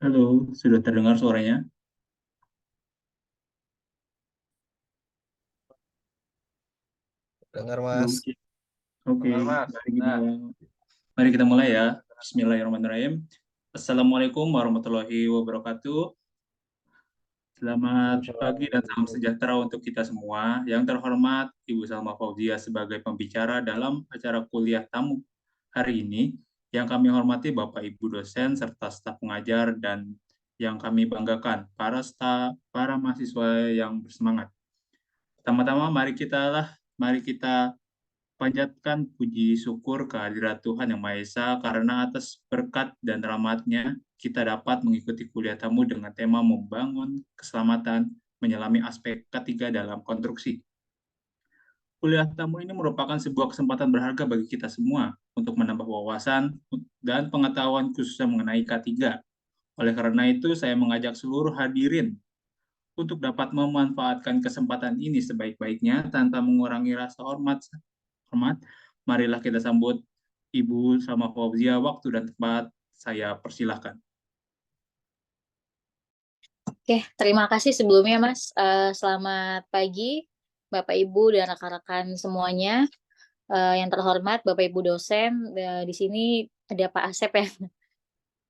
Halo, sudah terdengar suaranya? Dengar Halo, Mas. oke. Oke, mari kita mulai ya. Bismillahirrahmanirrahim. Assalamualaikum warahmatullahi wabarakatuh. Selamat pagi dan salam Waalaikumsalam. sejahtera untuk kita semua. Yang terhormat, Ibu Salma Fauzia sebagai pembicara dalam acara kuliah tamu hari ini. Yang kami hormati Bapak Ibu dosen serta staf pengajar dan yang kami banggakan para mahasiswa yang bersemangat. Pertama-tama mari kita panjatkan puji syukur kehadirat Tuhan Yang Maha Esa karena atas berkat dan rahmat-Nya kita dapat mengikuti kuliah tamu dengan tema membangun keselamatan menyelami aspek ketiga dalam konstruksi. Kuliah tamu ini merupakan sebuah kesempatan berharga bagi kita semua untuk menambah wawasan dan pengetahuan khususnya mengenai K3. Oleh karena itu, saya mengajak seluruh hadirin untuk dapat memanfaatkan kesempatan ini sebaik-baiknya tanpa mengurangi rasa hormat, marilah kita sambut Ibu Salma Fauzia. Waktu dan tempat saya persilahkan. Oke, terima kasih sebelumnya Mas. Selamat pagi Bapak Ibu dan rekan-rekan semuanya. Yang terhormat Bapak Ibu dosen, di sini ada Pak Asep ya.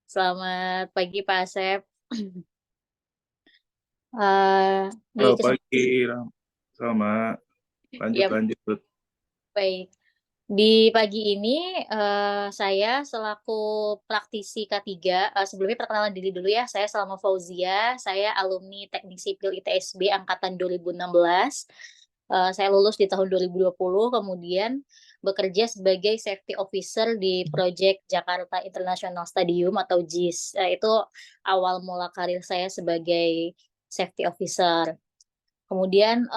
Selamat pagi Pak Asep. Di Selamat kesempatan pagi, sama lanjut ya lanjut. baik. Di pagi ini saya selaku praktisi K3, sebelumnya perkenalan diri dulu ya. Saya Salma Fauzia, saya alumni Teknik Sipil ITSB angkatan 2016. Saya lulus di tahun 2020, kemudian bekerja sebagai safety officer di Project Jakarta International Stadium atau JIS. Itu awal mula karir saya sebagai safety officer. Kemudian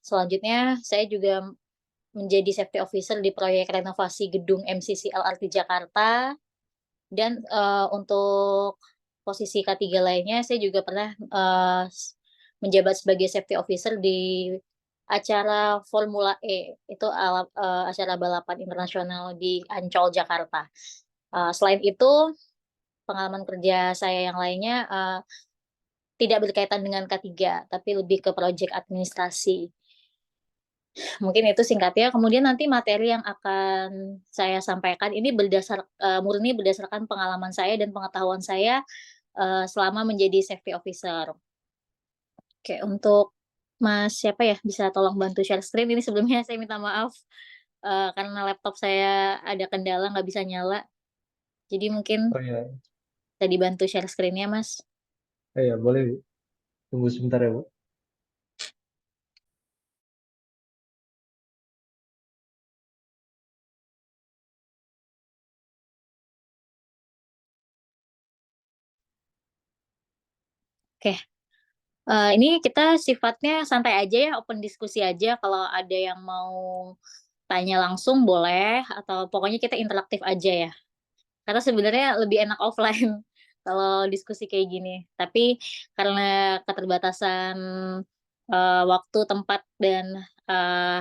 selanjutnya saya juga menjadi safety officer di proyek renovasi gedung MCC LRT Jakarta. Dan untuk posisi K3 lainnya, saya juga pernah menjabat sebagai safety officer di acara Formula E, itu acara balapan internasional di Ancol, Jakarta. Selain itu, pengalaman kerja saya yang lainnya tidak berkaitan dengan K3, tapi lebih ke proyek administrasi. Mungkin itu singkatnya. Kemudian nanti materi yang akan saya sampaikan ini murni berdasarkan pengalaman saya dan pengetahuan saya selama menjadi safety officer. Oke, untuk Mas siapa ya, bisa tolong bantu share screen. Ini sebelumnya saya minta maaf karena laptop saya ada kendala nggak bisa nyala. Jadi mungkin Oh ya, bisa dibantu share screen-nya, Mas. ya boleh Bu. Tunggu sebentar ya Bu. Oke, ini kita sifatnya santai aja ya, open diskusi aja. Kalau ada yang mau tanya langsung boleh, atau pokoknya kita interaktif aja ya. Karena sebenarnya lebih enak offline kalau diskusi kayak gini. Tapi karena keterbatasan waktu, tempat, dan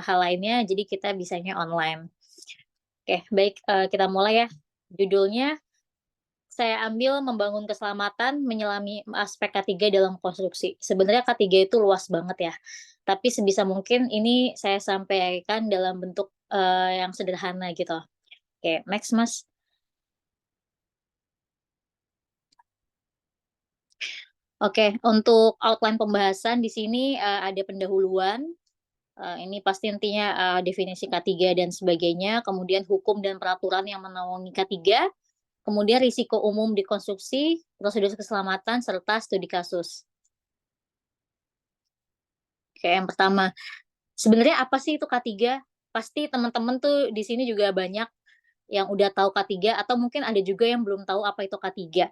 hal lainnya, jadi kita bisanya online. Oke, baik, kita mulai ya. Judulnya saya ambil membangun keselamatan menyelami aspek K3 dalam konstruksi. Sebenarnya K3 itu luas banget ya. Tapi sebisa mungkin ini saya sampaikan dalam bentuk yang sederhana gitu. Oke, next Mas. Oke, untuk outline pembahasan di sini ada pendahuluan. Ini pasti intinya definisi K3 dan sebagainya, kemudian hukum dan peraturan yang menaungi K3, kemudian risiko umum di konstruksi, prosedur keselamatan, serta studi kasus. Oke, yang pertama, sebenarnya apa sih itu K3? Pasti teman-teman tuh di sini juga banyak yang udah tahu K3 atau mungkin ada juga yang belum tahu apa itu K3.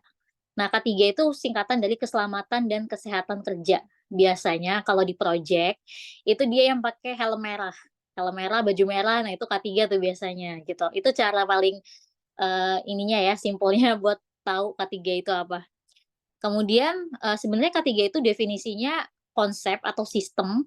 Nah, K3 itu singkatan dari keselamatan dan kesehatan kerja. Biasanya kalau di project, itu dia yang pakai helm merah. Helm merah, baju merah, nah itu K3 tuh biasanya gitu. Itu cara paling ininya ya, simpelnya buat tahu K3 itu apa. Kemudian sebenarnya K3 itu definisinya konsep atau sistem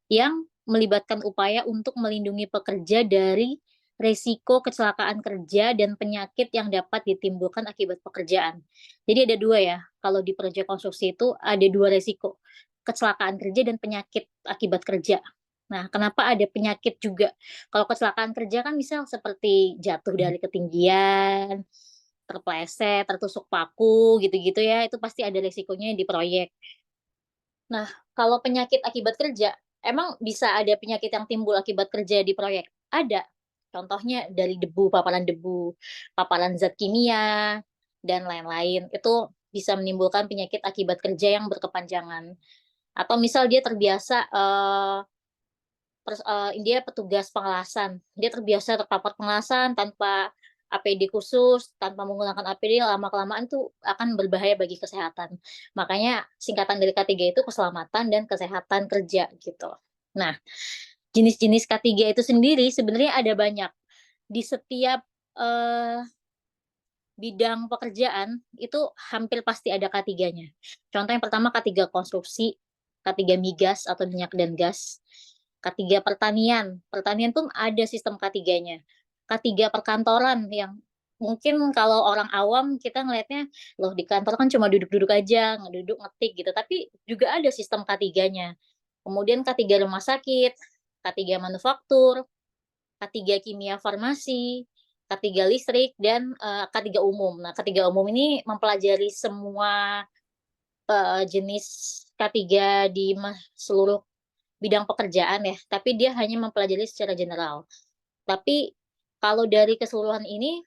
yang melibatkan upaya untuk melindungi pekerja dari resiko kecelakaan kerja dan penyakit yang dapat ditimbulkan akibat pekerjaan. Jadi ada 2 ya, kalau di proyek konstruksi itu ada 2 resiko, kecelakaan kerja dan penyakit akibat kerja. Nah, kenapa ada penyakit juga? Kalau kecelakaan kerja kan misal seperti jatuh dari ketinggian, terpleset, tertusuk paku, gitu-gitu ya, itu pasti ada resikonya di proyek. Nah, kalau penyakit akibat kerja, emang bisa ada penyakit yang timbul akibat kerja di proyek? Ada. Contohnya dari debu, paparan zat kimia, dan lain-lain. Itu bisa menimbulkan penyakit akibat kerja yang berkepanjangan. Atau misal dia terbiasa, dia petugas pengelasan, dia terbiasa terpapar pengelasan tanpa APD khusus, tanpa menggunakan APD, lama-kelamaan tuh akan berbahaya bagi kesehatan. Makanya singkatan dari K3 itu keselamatan dan kesehatan kerja, gitu. Nah, jenis-jenis K3 itu sendiri sebenarnya ada banyak. Di setiap, eee, bidang pekerjaan, itu hampir pasti ada K3-nya. Contoh yang pertama K3 konstruksi, K3 migas atau minyak dan gas, K3 pertanian, pertanian pun ada sistem K3-nya. K3 perkantoran yang mungkin kalau orang awam kita ngelihatnya, loh di kantor kan cuma duduk-duduk aja, ngeduduk ngetik gitu, tapi juga ada sistem K3-nya. Kemudian K3 rumah sakit, K3 manufaktur, K3 kimia farmasi, K3 listrik, dan, K3 umum. Nah, K3 umum ini mempelajari semua, jenis K3 di seluruh bidang pekerjaan ya, tapi dia hanya mempelajari secara general. Tapi kalau dari keseluruhan ini,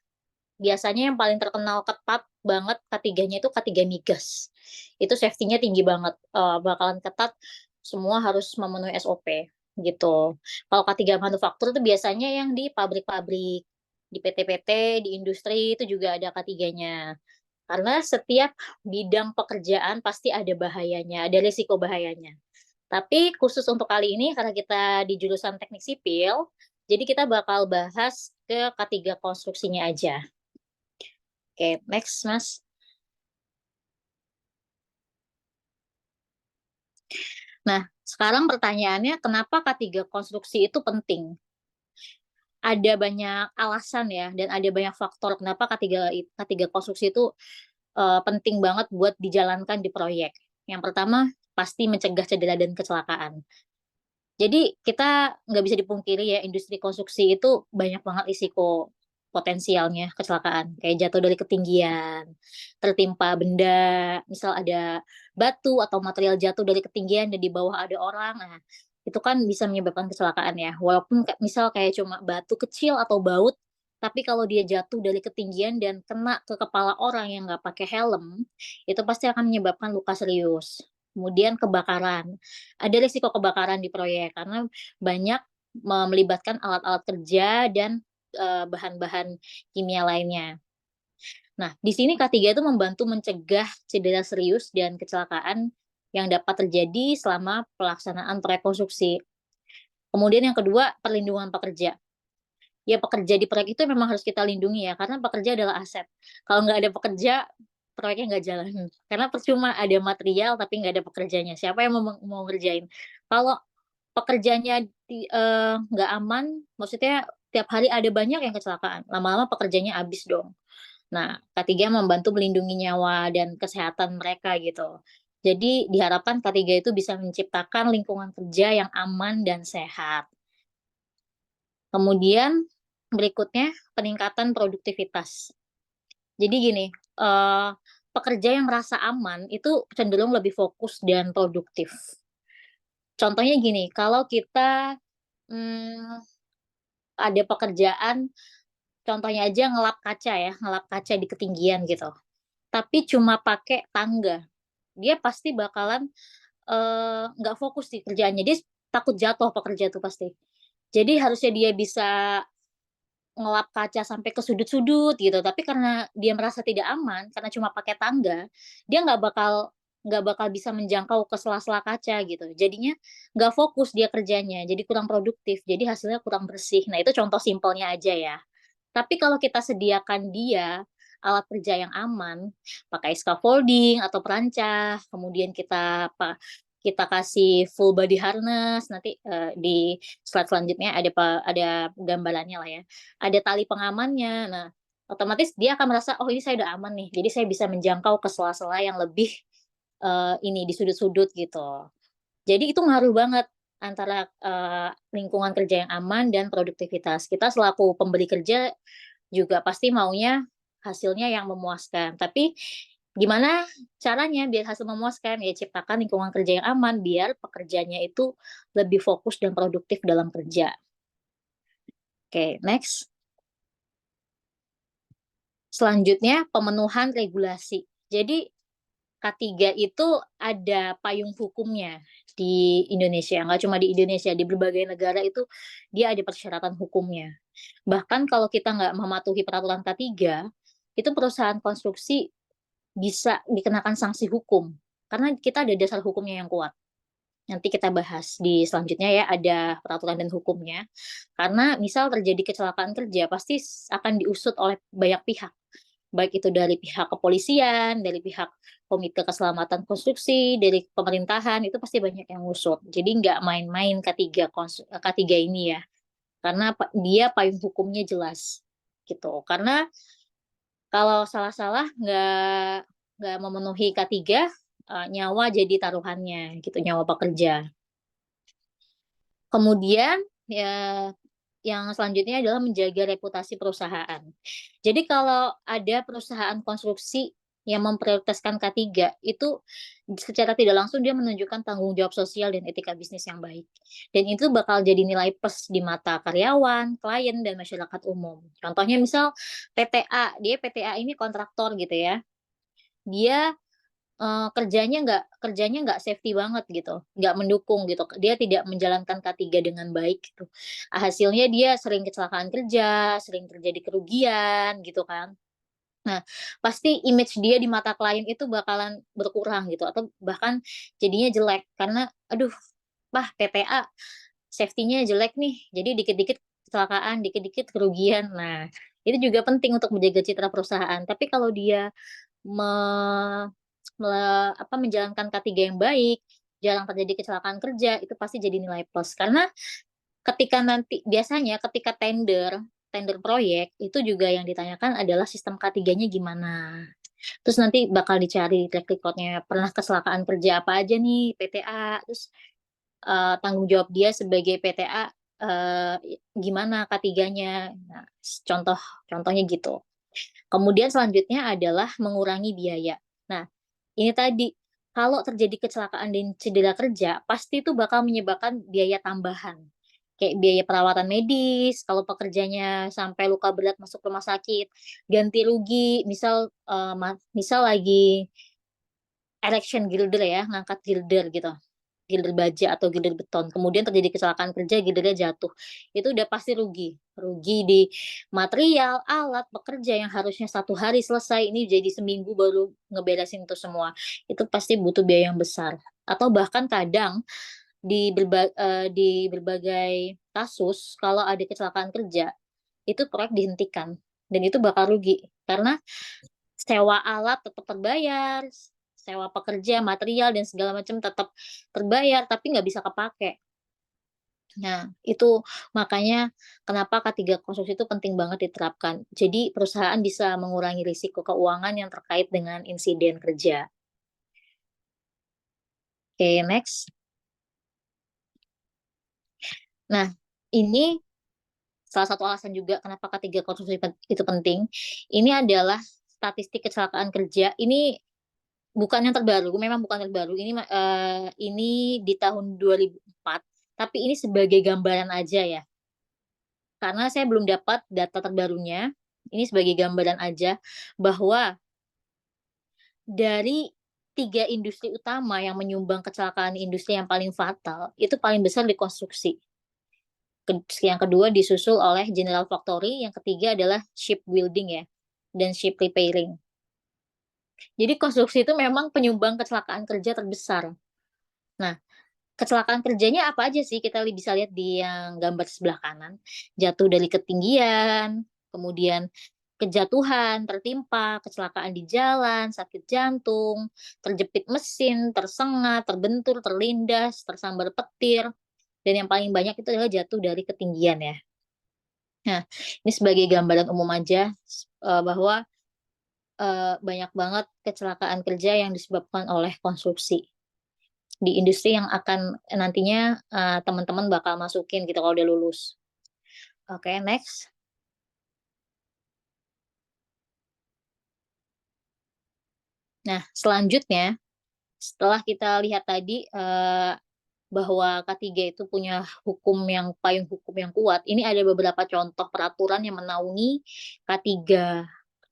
biasanya yang paling terkenal ketat banget K3-nya itu K3 migas. Itu safety-nya tinggi banget, bakalan ketat, semua harus memenuhi SOP, gitu. Kalau K3 manufaktur itu biasanya yang di pabrik-pabrik, di PT-PT, di industri itu juga ada K3-nya. Karena setiap bidang pekerjaan pasti ada bahayanya, ada risiko bahayanya. Tapi khusus untuk kali ini karena kita di jurusan teknik sipil, jadi kita bakal bahas ke K3 konstruksinya aja. Oke, next, Mas. Nah, sekarang pertanyaannya kenapa K3 konstruksi itu penting? Ada banyak alasan ya, dan ada banyak faktor kenapa K3 konstruksi itu, penting banget buat dijalankan di proyek. Yang pertama, pasti mencegah cedera dan kecelakaan. Jadi kita nggak bisa dipungkiri ya, industri konstruksi itu banyak banget risiko potensialnya kecelakaan, kayak jatuh dari ketinggian, tertimpa benda, misal ada batu atau material jatuh dari ketinggian dan di bawah ada orang, nah itu kan bisa menyebabkan kecelakaan ya. Walaupun misal kayak cuma batu kecil atau baut, tapi kalau dia jatuh dari ketinggian dan kena ke kepala orang yang nggak pakai helm, itu pasti akan menyebabkan luka serius. Kemudian kebakaran. Ada risiko kebakaran di proyek karena banyak melibatkan alat-alat kerja dan, bahan-bahan kimia lainnya. Nah, di sini K3 itu membantu mencegah cedera serius dan kecelakaan yang dapat terjadi selama pelaksanaan proyek konstruksi. Kemudian yang kedua, perlindungan pekerja. Ya pekerja di proyek itu memang harus kita lindungi ya, karena pekerja adalah aset. Kalau nggak ada pekerja, proyeknya nggak jalan. Karena percuma ada material tapi nggak ada pekerjanya, siapa yang mau ngerjain? Kalau pekerjanya nggak aman, maksudnya tiap hari ada banyak yang kecelakaan, lama-lama pekerjanya habis dong. Nah, K3 membantu melindungi nyawa dan kesehatan mereka gitu. Jadi diharapkan K3 itu bisa menciptakan lingkungan kerja yang aman dan sehat. Kemudian berikutnya peningkatan produktivitas. Jadi gini, pekerja yang merasa aman itu cenderung lebih fokus dan produktif. Contohnya gini, kalau kita, mmm, ada pekerjaan, contohnya aja ngelap kaca ya, ngelap kaca di ketinggian gitu, tapi cuma pakai tangga, dia pasti bakalan, nggak fokus di kerjaannya, dia takut jatuh pekerja tuh pasti. Jadi harusnya dia bisa ngelap kaca sampai ke sudut-sudut gitu, tapi karena dia merasa tidak aman, karena cuma pakai tangga, dia nggak bakal bisa menjangkau ke sela-sela kaca gitu. Jadinya nggak fokus dia kerjanya, jadi kurang produktif, jadi hasilnya kurang bersih. Nah, itu contoh simpelnya aja ya. Tapi kalau kita sediakan dia alat kerja yang aman, pakai scaffolding atau perancah, kemudian kita kita kasih full body harness, nanti di slide selanjutnya ada gambarannya lah ya. Ada tali pengamannya. Nah, otomatis dia akan merasa, oh ini saya udah aman nih. Jadi saya bisa menjangkau ke sela-sela yang lebih ini di sudut-sudut gitu. Jadi itu ngaruh banget antara lingkungan kerja yang aman dan produktivitas. Kita selaku pemberi kerja juga pasti maunya hasilnya yang memuaskan. Tapi gimana caranya biar hasil memuaskan? Ya ciptakan lingkungan kerja yang aman biar pekerjanya itu lebih fokus dan produktif dalam kerja. Oke, next. Selanjutnya pemenuhan regulasi. Jadi K3 itu ada payung hukumnya di Indonesia, nggak cuma di Indonesia, di berbagai negara itu dia ada persyaratan hukumnya. Bahkan kalau kita nggak mematuhi peraturan K3, itu perusahaan konstruksi bisa dikenakan sanksi hukum, karena kita ada dasar hukumnya yang kuat. Nanti kita bahas di selanjutnya ya, ada peraturan dan hukumnya. Karena misal terjadi kecelakaan kerja, pasti akan diusut oleh banyak pihak. Baik itu dari pihak kepolisian, dari pihak Komite Keselamatan Konstruksi, dari pemerintahan, itu pasti banyak yang ngusut. Jadi nggak main-main K3 ini ya, karena dia payung hukumnya jelas gitu. Karena kalau salah-salah nggak memenuhi K3, nyawa jadi taruhannya gitu, nyawa pekerja. Kemudian ya yang selanjutnya adalah menjaga reputasi perusahaan. Jadi kalau ada perusahaan konstruksi yang memprioritaskan K3, itu secara tidak langsung dia menunjukkan tanggung jawab sosial dan etika bisnis yang baik. Dan itu bakal jadi nilai plus di mata karyawan, klien, dan masyarakat umum. Contohnya misal PTA, PTA ini kontraktor gitu ya. Dia kerjanya nggak safety banget gitu, nggak mendukung gitu. Dia tidak menjalankan K3 dengan baik gitu. Hasilnya dia sering kecelakaan kerja, sering terjadi kerugian gitu kan. Nah, pasti image dia di mata klien itu bakalan berkurang gitu atau bahkan jadinya jelek karena aduh, PTA safety-nya jelek nih. Jadi dikit-dikit kecelakaan, dikit-dikit kerugian. Nah, itu juga penting untuk menjaga citra perusahaan. Tapi kalau dia me menjalankan K3 yang baik, jarang terjadi kecelakaan kerja, itu pasti jadi nilai plus. Karena biasanya ketika tender proyek, itu juga yang ditanyakan adalah sistem K3-nya gimana. Terus nanti bakal dicari track record-nya, pernah kecelakaan kerja apa aja nih PTA, terus tanggung jawab dia sebagai PTA gimana K3-nya. Nah, contohnya gitu. Kemudian selanjutnya adalah mengurangi biaya. Nah, ini tadi, kalau terjadi kecelakaan dan cedera kerja, pasti itu bakal menyebabkan biaya tambahan. Kayak biaya perawatan medis, kalau pekerjanya sampai luka berat masuk rumah sakit, ganti rugi, misal lagi erection girder ya, ngangkat girder gitu, girder baja atau girder beton, kemudian terjadi kecelakaan kerja, girdernya jatuh, itu udah pasti rugi. Rugi di material, alat, pekerja yang harusnya 1 hari selesai, ini jadi seminggu baru ngeberesin itu semua. Itu pasti butuh biaya yang besar. Atau bahkan kadang di berbagai kasus, kalau ada kecelakaan kerja, itu proyek dihentikan dan itu bakal rugi. Karena sewa alat tetap terbayar, sewa pekerja, material, dan segala macam tetap terbayar, tapi nggak bisa kepakai. Nah, itu makanya kenapa K3 konstruksi itu penting banget diterapkan. Jadi perusahaan bisa mengurangi risiko keuangan yang terkait dengan insiden kerja. Oke, next. Nah, ini salah satu alasan juga kenapa K3 konstruksi itu penting. Ini adalah statistik kecelakaan kerja. Ini bukan yang terbaru, memang bukan yang terbaru. Ini di tahun 2004, tapi ini sebagai gambaran aja ya. Karena saya belum dapat data terbarunya. Ini sebagai gambaran aja bahwa dari 3 industri utama yang menyumbang kecelakaan industri yang paling fatal, itu paling besar di konstruksi. Yang kedua disusul oleh general factory, yang ketiga adalah shipbuilding ya, dan ship repairing. Jadi konstruksi itu memang penyumbang kecelakaan kerja terbesar. Nah, kecelakaan kerjanya apa aja sih? Kita bisa lihat di yang gambar sebelah kanan. Jatuh dari ketinggian, kemudian kejatuhan, tertimpa, kecelakaan di jalan, sakit jantung, terjepit mesin, tersengat, terbentur, terlindas, tersambar petir, dan yang paling banyak itu adalah jatuh dari ketinggian ya. Nah, ini sebagai gambaran umum aja bahwa banyak banget kecelakaan kerja yang disebabkan oleh konstruksi di industri yang akan nantinya teman-teman bakal masukin gitu kalau udah lulus. Oke, next. Nah, selanjutnya setelah kita lihat tadi bahwa K3 itu punya payung hukum yang kuat, ini ada beberapa contoh peraturan yang menaungi K3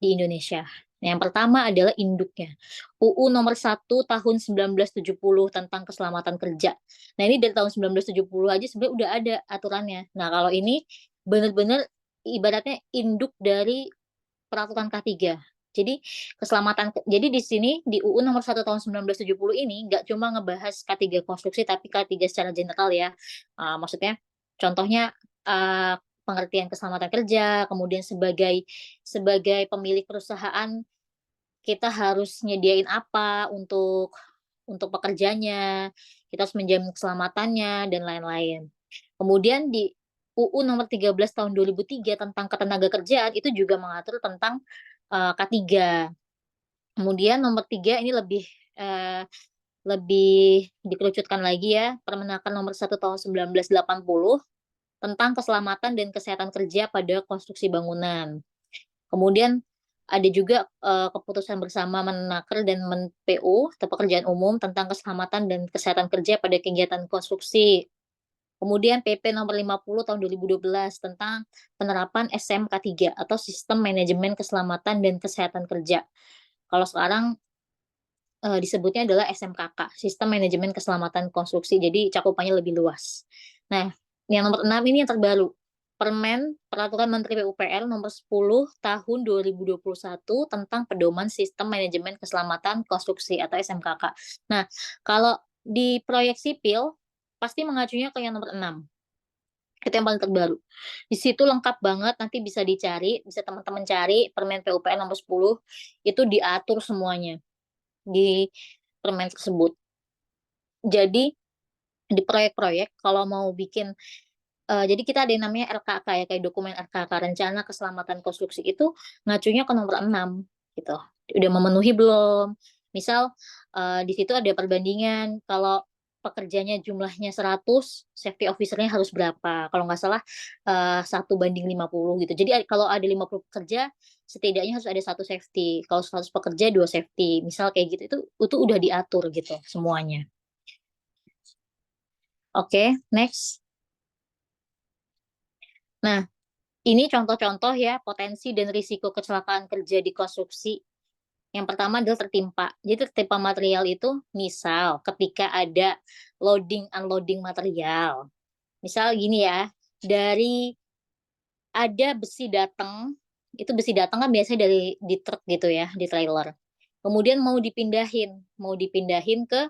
di Indonesia. Nah, yang pertama adalah induknya. UU nomor 1 tahun 1970 tentang keselamatan kerja. Nah, ini dari tahun 1970 aja sebenarnya udah ada aturannya. Nah, kalau ini benar-benar ibaratnya induk dari peraturan K3. Jadi jadi di sini di UU nomor 1 tahun 1970 ini nggak cuma ngebahas K3 konstruksi tapi K3 secara general ya. Maksudnya contohnya pengertian keselamatan kerja, kemudian sebagai pemilik perusahaan kita harus nyediain apa untuk pekerjanya, kita harus menjamin keselamatannya dan lain-lain. Kemudian di UU nomor 13 tahun 2003 tentang ketenagakerjaan itu juga mengatur tentang K3. Kemudian nomor 3 ini lebih dikerucutkan lagi ya, Permenaker nomor 1 tahun 1980 tentang keselamatan dan kesehatan kerja pada konstruksi bangunan. Kemudian ada juga keputusan bersama Menaker dan Men-PU atau Pekerjaan Umum tentang keselamatan dan kesehatan kerja pada kegiatan konstruksi. Kemudian PP nomor 50 tahun 2012 tentang penerapan SMK3 atau Sistem Manajemen Keselamatan dan Kesehatan Kerja. Kalau sekarang disebutnya adalah SMKK, Sistem Manajemen Keselamatan Konstruksi. Jadi cakupannya lebih luas. Nah, yang nomor 6 ini yang terbaru. Peraturan Menteri PUPR nomor 10 tahun 2021 tentang pedoman Sistem Manajemen Keselamatan Konstruksi atau SMKK. Nah, kalau di proyek sipil pasti mengacunya ke yang nomor 6. Itu yang paling terbaru. Di situ lengkap banget, nanti bisa dicari, bisa teman-teman cari Permen PUPR nomor 10, itu diatur semuanya di permen tersebut. Jadi di proyek-proyek kalau mau bikin jadi kita ada yang namanya RKK ya, kayak dokumen RKK, Rencana Keselamatan Konstruksi, itu ngacunya ke nomor 6 gitu. Udah memenuhi belum? Misal di situ ada perbandingan kalau pekerjanya jumlahnya 100, safety officer-nya harus berapa? Kalau nggak salah 1:50 gitu. Jadi kalau ada 50 pekerja, setidaknya harus ada 1 safety. Kalau 100 pekerja 2 safety. Misal kayak gitu, itu udah diatur gitu semuanya. Oke, next. Nah, ini contoh-contoh ya potensi dan risiko kecelakaan kerja di konstruksi. Yang pertama adalah tertimpa. Jadi tertimpa material itu misal ketika ada loading unloading material. Misal gini ya, dari ada besi datang, itu besi datang kan biasanya dari di truk gitu ya, di trailer. Kemudian mau dipindahin ke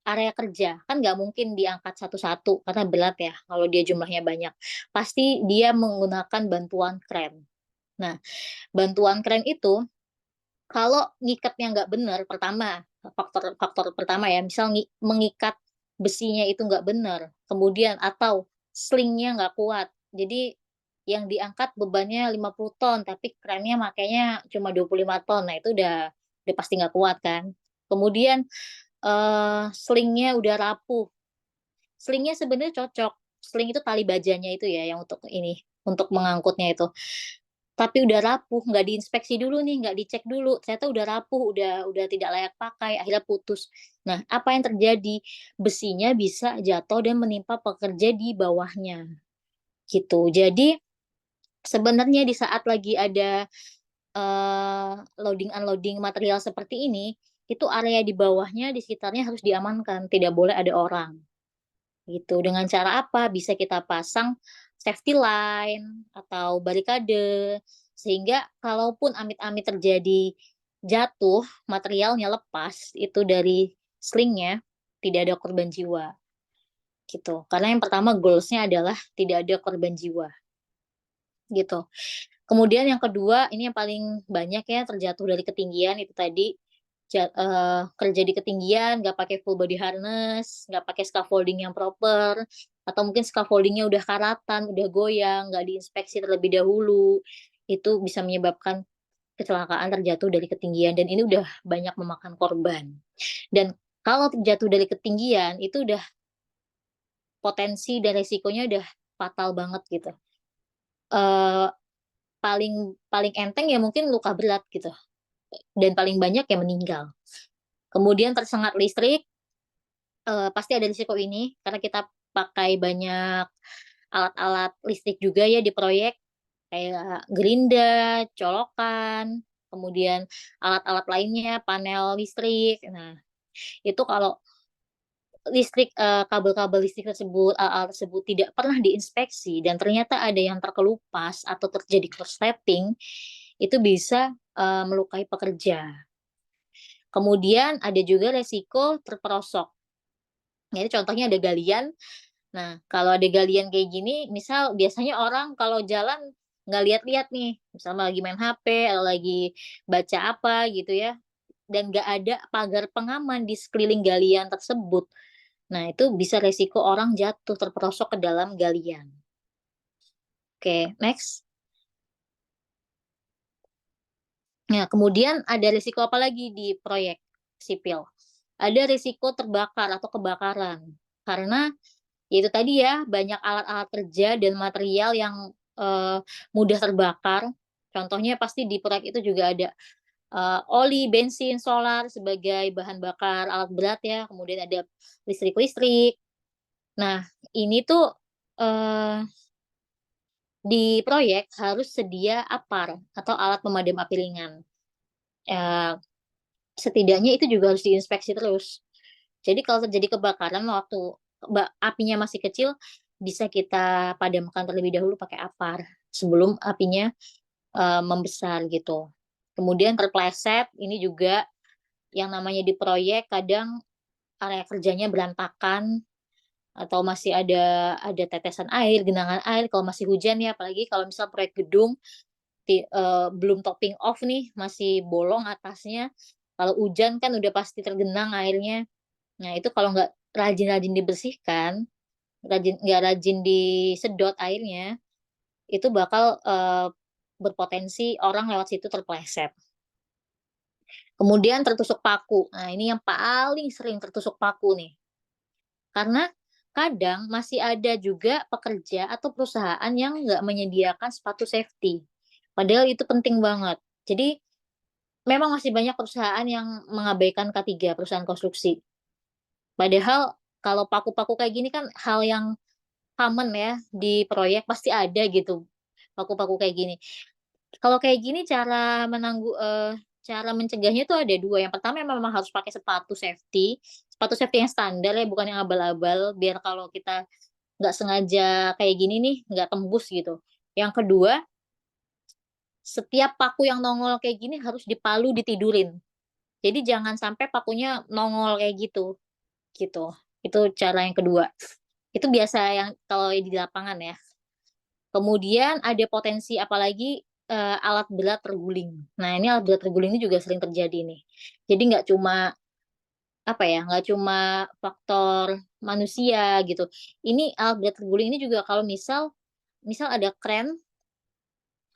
area kerja. Kan nggak mungkin diangkat satu-satu karena berat ya kalau dia jumlahnya banyak. Pasti dia menggunakan bantuan kren. Nah, bantuan kren itu kalau ngikatnya nggak benar, faktor pertama ya, misal mengikat besinya itu nggak benar, kemudian atau slingnya nggak kuat. Jadi yang diangkat bebannya 50 ton, tapi krennya makanya cuma 25 ton. Nah, itu udah pasti nggak kuat kan. Kemudian slingnya udah rapuh. Slingnya sebenarnya cocok. Sling itu tali bajanya itu ya yang untuk mengangkutnya itu. Tapi udah rapuh, nggak diinspeksi dulu nih, nggak dicek dulu, ternyata udah rapuh, udah tidak layak pakai, akhirnya putus. Nah, apa yang terjadi? Besinya bisa jatuh dan menimpa pekerja di bawahnya, gitu. Jadi sebenarnya di saat lagi ada loading unloading material seperti ini, itu area di bawahnya, di sekitarnya harus diamankan, tidak boleh ada orang. Gitu. Dengan cara apa? Bisa kita pasang safety line atau barikade sehingga kalaupun amit-amit terjadi jatuh, materialnya lepas itu dari slingnya, tidak ada korban jiwa. Gitu. Karena yang pertama goals-nya adalah tidak ada korban jiwa. Gitu. Kemudian yang kedua, ini yang paling banyak ya, terjatuh dari ketinggian itu tadi. Kerja di ketinggian, nggak pakai full body harness, nggak pakai scaffolding yang proper, atau mungkin scaffoldingnya udah karatan, udah goyang, nggak diinspeksi terlebih dahulu. Itu bisa menyebabkan kecelakaan terjatuh dari ketinggian, dan ini udah banyak memakan korban. Dan kalau terjatuh dari ketinggian, itu udah potensi dan resikonya udah fatal banget gitu. Eee, paling paling enteng ya mungkin luka berat gitu, dan paling banyak ya meninggal. Kemudian tersengat listrik, pasti ada risiko ini, karena kita pakai banyak alat-alat listrik juga ya di proyek, kayak gerinda, colokan, kemudian alat-alat lainnya, panel listrik. Nah, itu kalau kabel-kabel listrik tersebut, alat tersebut tidak pernah diinspeksi dan ternyata ada yang terkelupas atau terjadi korsleting, itu bisa, melukai pekerja. Kemudian ada juga resiko terperosok. Jadi contohnya ada galian. Nah, kalau ada galian kayak gini, misal biasanya orang kalau jalan nggak lihat-lihat nih, misalnya lagi main HP atau lagi baca apa gitu ya, dan nggak ada pagar pengaman di sekeliling galian tersebut. Nah, itu bisa resiko orang jatuh terperosok ke dalam galian. Oke, next. Nah, kemudian ada risiko apa lagi di proyek sipil? Ada risiko terbakar atau kebakaran. Karena ya itu tadi ya, banyak alat-alat kerja dan material yang, mudah terbakar. Contohnya pasti di proyek itu juga ada, oli, bensin, solar sebagai bahan bakar alat berat ya, kemudian ada listrik-listrik. Nah, ini tuh, eee, di proyek harus sedia APAR atau alat pemadam api ringan. Eee, setidaknya itu juga harus diinspeksi terus. Jadi kalau terjadi kebakaran waktu apinya masih kecil, bisa kita padamkan terlebih dahulu pakai APAR, sebelum apinya, membesar gitu. Kemudian terpleset, ini juga yang namanya di proyek kadang area kerjanya berantakan, atau masih ada tetesan air, genangan air kalau masih hujan ya, apalagi kalau misal proyek gedung belum topping off nih, masih bolong atasnya, kalau hujan kan udah pasti tergenang airnya. Nah, itu kalau nggak rajin-rajin dibersihkan, nggak rajin disedot airnya, itu bakal, berpotensi orang lewat situ terpleset. Kemudian tertusuk paku. Nah, ini yang paling sering tertusuk paku nih. Karena kadang masih ada juga pekerja atau perusahaan yang nggak menyediakan sepatu safety. Padahal itu penting banget. Jadi memang masih banyak perusahaan yang mengabaikan K3, perusahaan konstruksi. Padahal kalau paku-paku kayak gini kan hal yang common ya di proyek, pasti ada gitu paku-paku kayak gini. Kalau kayak gini cara mencegahnya tuh ada 2. Yang pertama memang harus pakai sepatu safety yang standar ya, bukan yang abal-abal, biar kalau kita nggak sengaja kayak gini nih, nggak tembus gitu. Yang kedua, setiap paku yang nongol kayak gini harus dipalu, ditidurin. Jadi jangan sampai pakunya nongol kayak gitu, gitu. Itu cara yang kedua. Itu biasa yang kalau di lapangan ya. Kemudian ada potensi apalagi, alat berat terguling. Nah, ini alat berat terguling ini juga sering terjadi nih. Jadi nggak cuma, apa ya, nggak cuma faktor manusia gitu. Ini alat berat terguling ini juga kalau misal misal ada kren,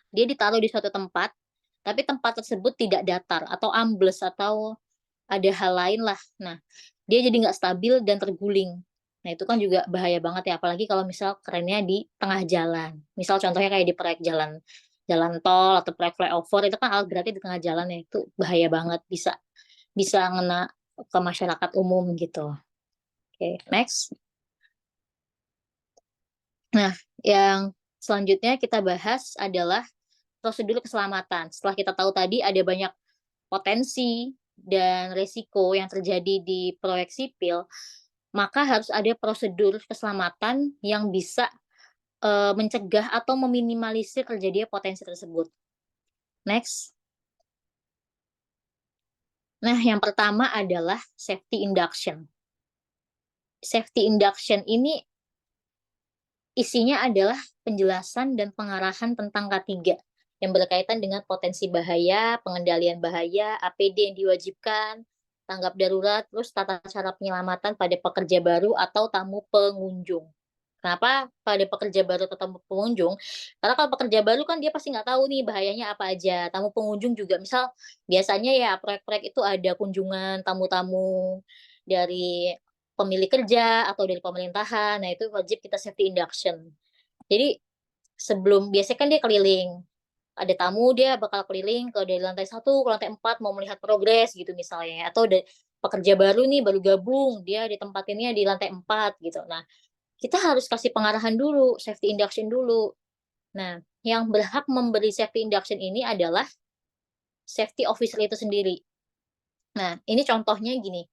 dia ditaruh di suatu tempat, tapi tempat tersebut tidak datar atau ambles atau ada hal lain lah. Nah, dia jadi nggak stabil dan terguling. Nah, itu kan juga bahaya banget ya, apalagi kalau misal kerennya di tengah jalan. Misal contohnya kayak di proyek jalan jalan tol atau proyek flyover, itu kan alat beratnya di tengah jalan ya, itu bahaya banget, bisa bisa ngena ke masyarakat umum gitu. Oke, next. Nah, yang selanjutnya kita bahas adalah prosedur keselamatan. Setelah kita tahu tadi ada banyak potensi dan resiko yang terjadi di proyek sipil, maka harus ada prosedur keselamatan yang bisa, mencegah atau meminimalisir terjadinya potensi tersebut. Next. Nah, yang pertama adalah safety induction. Safety induction ini isinya adalah penjelasan dan pengarahan tentang K3 yang berkaitan dengan potensi bahaya, pengendalian bahaya, APD yang diwajibkan, tanggap darurat, terus tata cara penyelamatan pada pekerja baru atau tamu pengunjung. Kenapa pada pekerja baru atau tamu pengunjung? Karena kalau pekerja baru kan dia pasti nggak tahu nih bahayanya apa aja. Tamu pengunjung juga misal biasanya ya proyek-proyek itu ada kunjungan tamu-tamu dari pemilik kerja atau dari pemerintahan. Nah, itu wajib kita safety induction. Jadi biasanya kan dia keliling. Ada tamu dia bakal keliling dari lantai 1 ke lantai 4 mau melihat progres gitu misalnya. Atau pekerja baru nih baru gabung, dia ditempatinnya di lantai 4 gitu. Nah, kita harus kasih pengarahan dulu, safety induction dulu. Nah, yang berhak memberi safety induction ini adalah safety officer itu sendiri. Nah, ini contohnya gini.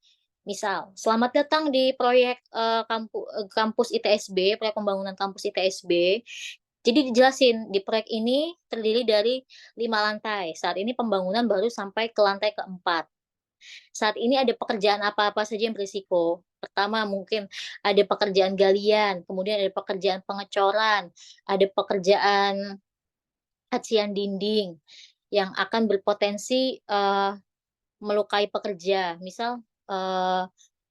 Misal, selamat datang di proyek kampus ITSB, proyek pembangunan kampus ITSB. Jadi dijelasin, di proyek ini terdiri dari 5 lantai. Saat ini pembangunan baru sampai ke lantai keempat. Saat ini ada pekerjaan apa-apa saja yang berisiko. Pertama, mungkin ada pekerjaan galian, kemudian ada pekerjaan pengecoran, ada pekerjaan acian dinding yang akan berpotensi melukai pekerja. Misal,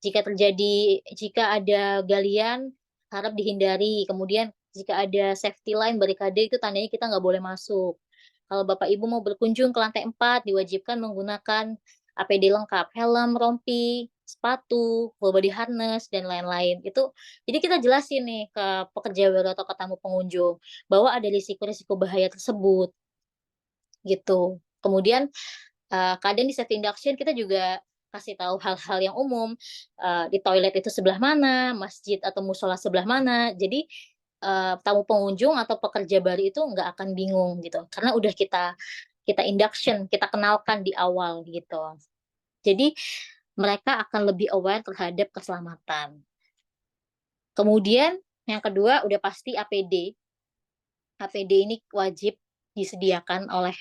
jika ada galian, harap dihindari. Kemudian jika ada safety line, barikade, itu tandanya kita nggak boleh masuk. Kalau Bapak Ibu mau berkunjung ke lantai 4, diwajibkan menggunakan APD lengkap, helm, rompi, sepatu, full body harness, dan lain-lain. Jadi kita jelasin nih ke pekerja baru atau ke tamu pengunjung, bahwa ada risiko-risiko bahaya tersebut, gitu. Kemudian kadang di safety induction kita juga kasih tahu hal-hal yang umum, di toilet itu sebelah mana, masjid atau musola sebelah mana. Jadi, tamu pengunjung atau pekerja baru itu nggak akan bingung gitu, karena udah kita induction, kita kenalkan di awal gitu. Jadi mereka akan lebih aware terhadap keselamatan. Kemudian yang kedua udah pasti APD. APD ini wajib disediakan oleh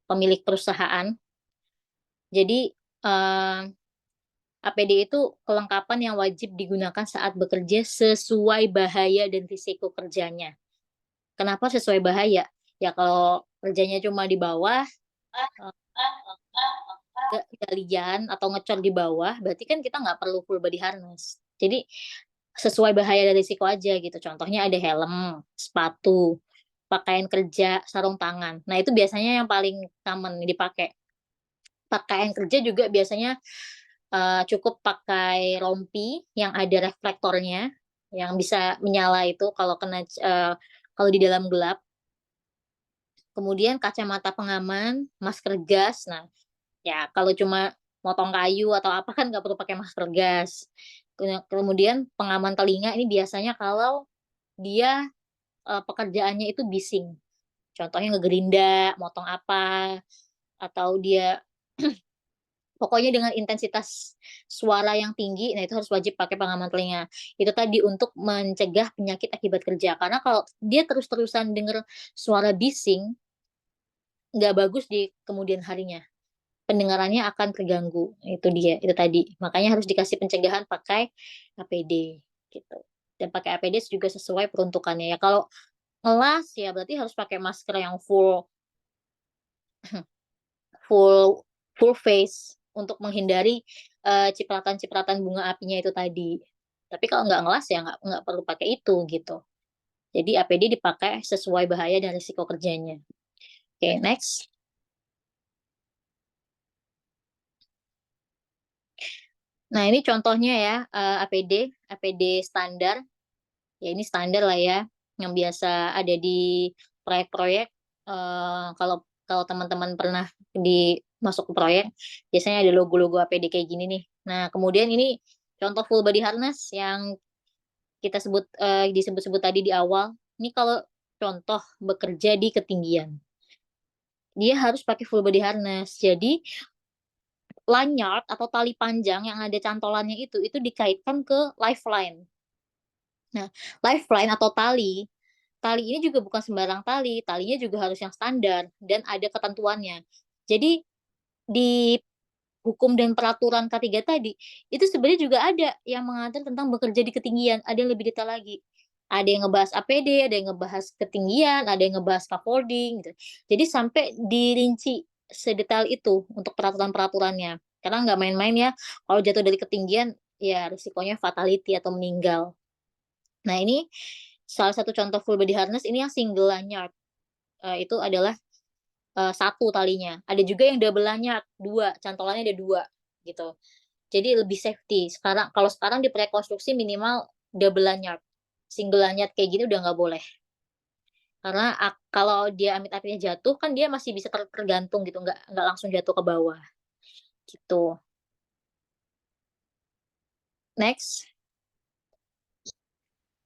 pemilik perusahaan. Jadi, APD itu kelengkapan yang wajib digunakan saat bekerja sesuai bahaya dan risiko kerjanya. Kenapa sesuai bahaya? Ya kalau kerjanya cuma di bawah, galian atau ngecor di bawah, berarti kan kita nggak perlu full body harness. Jadi sesuai bahaya dan risiko aja gitu. Contohnya ada helm, sepatu, pakaian kerja, sarung tangan. Nah, itu biasanya yang paling common dipakai. Pakaian kerja juga biasanya cukup pakai rompi yang ada reflektornya, yang bisa menyala itu kalau di dalam gelap. Kemudian kacamata pengaman, masker gas. Nah, ya kalau cuma motong kayu atau apa kan nggak perlu pakai masker gas. Kemudian pengaman telinga ini biasanya kalau dia pekerjaannya itu bising. Contohnya ngegerinda, motong apa, atau dia pokoknya dengan intensitas suara yang tinggi, nah itu harus wajib pakai pengaman telinga. Itu tadi untuk mencegah penyakit akibat kerja. Karena kalau dia terus-terusan dengar suara bising, nggak bagus di kemudian harinya. Pendengarannya akan terganggu. Itu dia, itu tadi. Makanya harus dikasih pencegahan pakai APD gitu. Dan pakai APD juga sesuai peruntukannya ya. Kalau ngelas ya berarti harus pakai masker yang full full full face untuk menghindari cipratan-cipratan bunga apinya itu tadi. Tapi kalau nggak ngelas ya nggak perlu pakai itu gitu. Jadi APD dipakai sesuai bahaya dan risiko kerjanya. Oke, next. Nah, ini contohnya ya, APD standar. Ya ini standar lah ya, yang biasa ada di proyek-proyek. Kalau kalau teman-teman pernah masuk ke proyek, biasanya ada logo-logo APD kayak gini nih. Nah, kemudian ini contoh full body harness yang kita disebut-sebut tadi di awal. Ini kalau contoh bekerja di ketinggian. Dia harus pakai full body harness. Jadi lanyard atau tali panjang yang ada cantolannya itu dikaitkan ke lifeline. Nah, lifeline atau tali ini juga bukan sembarang tali, talinya juga harus yang standar dan ada ketentuannya. Jadi di hukum dan peraturan K3 tadi, itu sebenarnya juga ada yang mengatur tentang bekerja di ketinggian, ada yang lebih detail lagi. Ada yang ngebahas APD, ada yang ngebahas ketinggian, ada yang ngebahas scaffolding gitu. Jadi sampai dirinci sedetail itu untuk peraturan-peraturannya. Karena nggak main-main ya, kalau jatuh dari ketinggian ya risikonya fatality atau meninggal. Nah ini salah satu contoh full body harness ini yang single lanyard, itu adalah, 1 talinya. Ada juga yang double lanyard, 2, cantolannya ada 2 gitu. Jadi lebih safety. Sekarang di prekonstruksi minimal double lanyard. Single lanyard kayak gini udah nggak boleh. Karena kalau dia amit-amitnya jatuh kan dia masih bisa tergantung gitu, nggak langsung jatuh ke bawah, gitu. Next.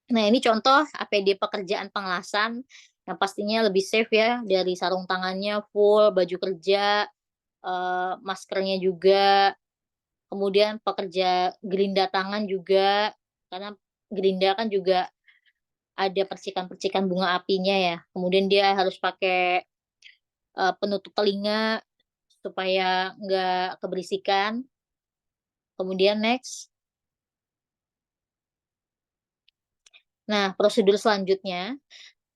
Nah ini contoh APD pekerjaan pengelasan, yang pastinya lebih safe ya, dari sarung tangannya full, baju kerja, maskernya juga, kemudian pekerja gerinda tangan juga, karena gerinda kan juga ada percikan-percikan bunga apinya ya. Kemudian dia harus pakai, penutup telinga supaya nggak keberisikan. Kemudian next. Nah, prosedur selanjutnya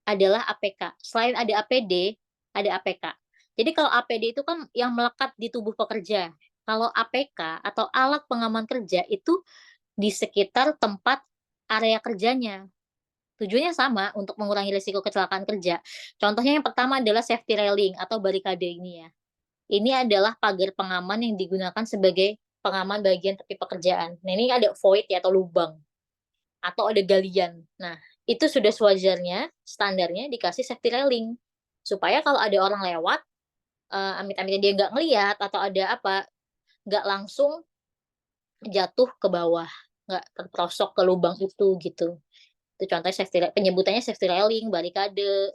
adalah APK. Selain ada APD, ada APK. Jadi kalau APD itu kan yang melekat di tubuh pekerja. Kalau APK atau alat pengaman kerja itu di sekitar tempat area kerjanya. Tujuannya sama untuk mengurangi risiko kecelakaan kerja. Contohnya yang pertama adalah safety railing atau barikade ini ya. Ini adalah pagar pengaman yang digunakan sebagai pengaman bagian tepi pekerjaan. Nah, ini ada void ya atau lubang atau ada galian. Nah, itu sudah sewajarnya standarnya dikasih safety railing supaya kalau ada orang lewat, amit-amitnya dia nggak ngelihat atau ada apa, nggak langsung jatuh ke bawah, nggak terperosok ke lubang itu gitu. Itu contohnya penyebutannya safety railing, barikade.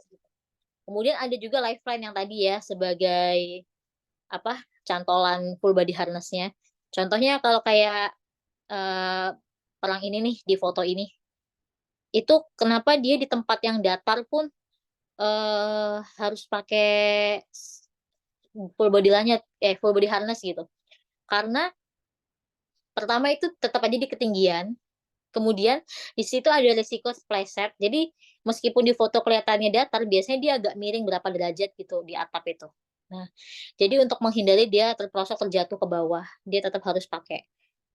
Kemudian ada juga lifeline yang tadi ya sebagai apa, cantolan full body harness-nya. Contohnya kalau kayak, eee, orang ini nih di foto ini, itu kenapa dia di tempat yang datar pun, harus pakai full body harness gitu. Karena pertama itu tetap aja di ketinggian, kemudian di situ ada risiko spleset. Jadi meskipun di foto kelihatannya datar, biasanya dia agak miring berapa derajat gitu di atap itu. Nah, jadi untuk menghindari dia terperosok terjatuh ke bawah, dia tetap harus pakai.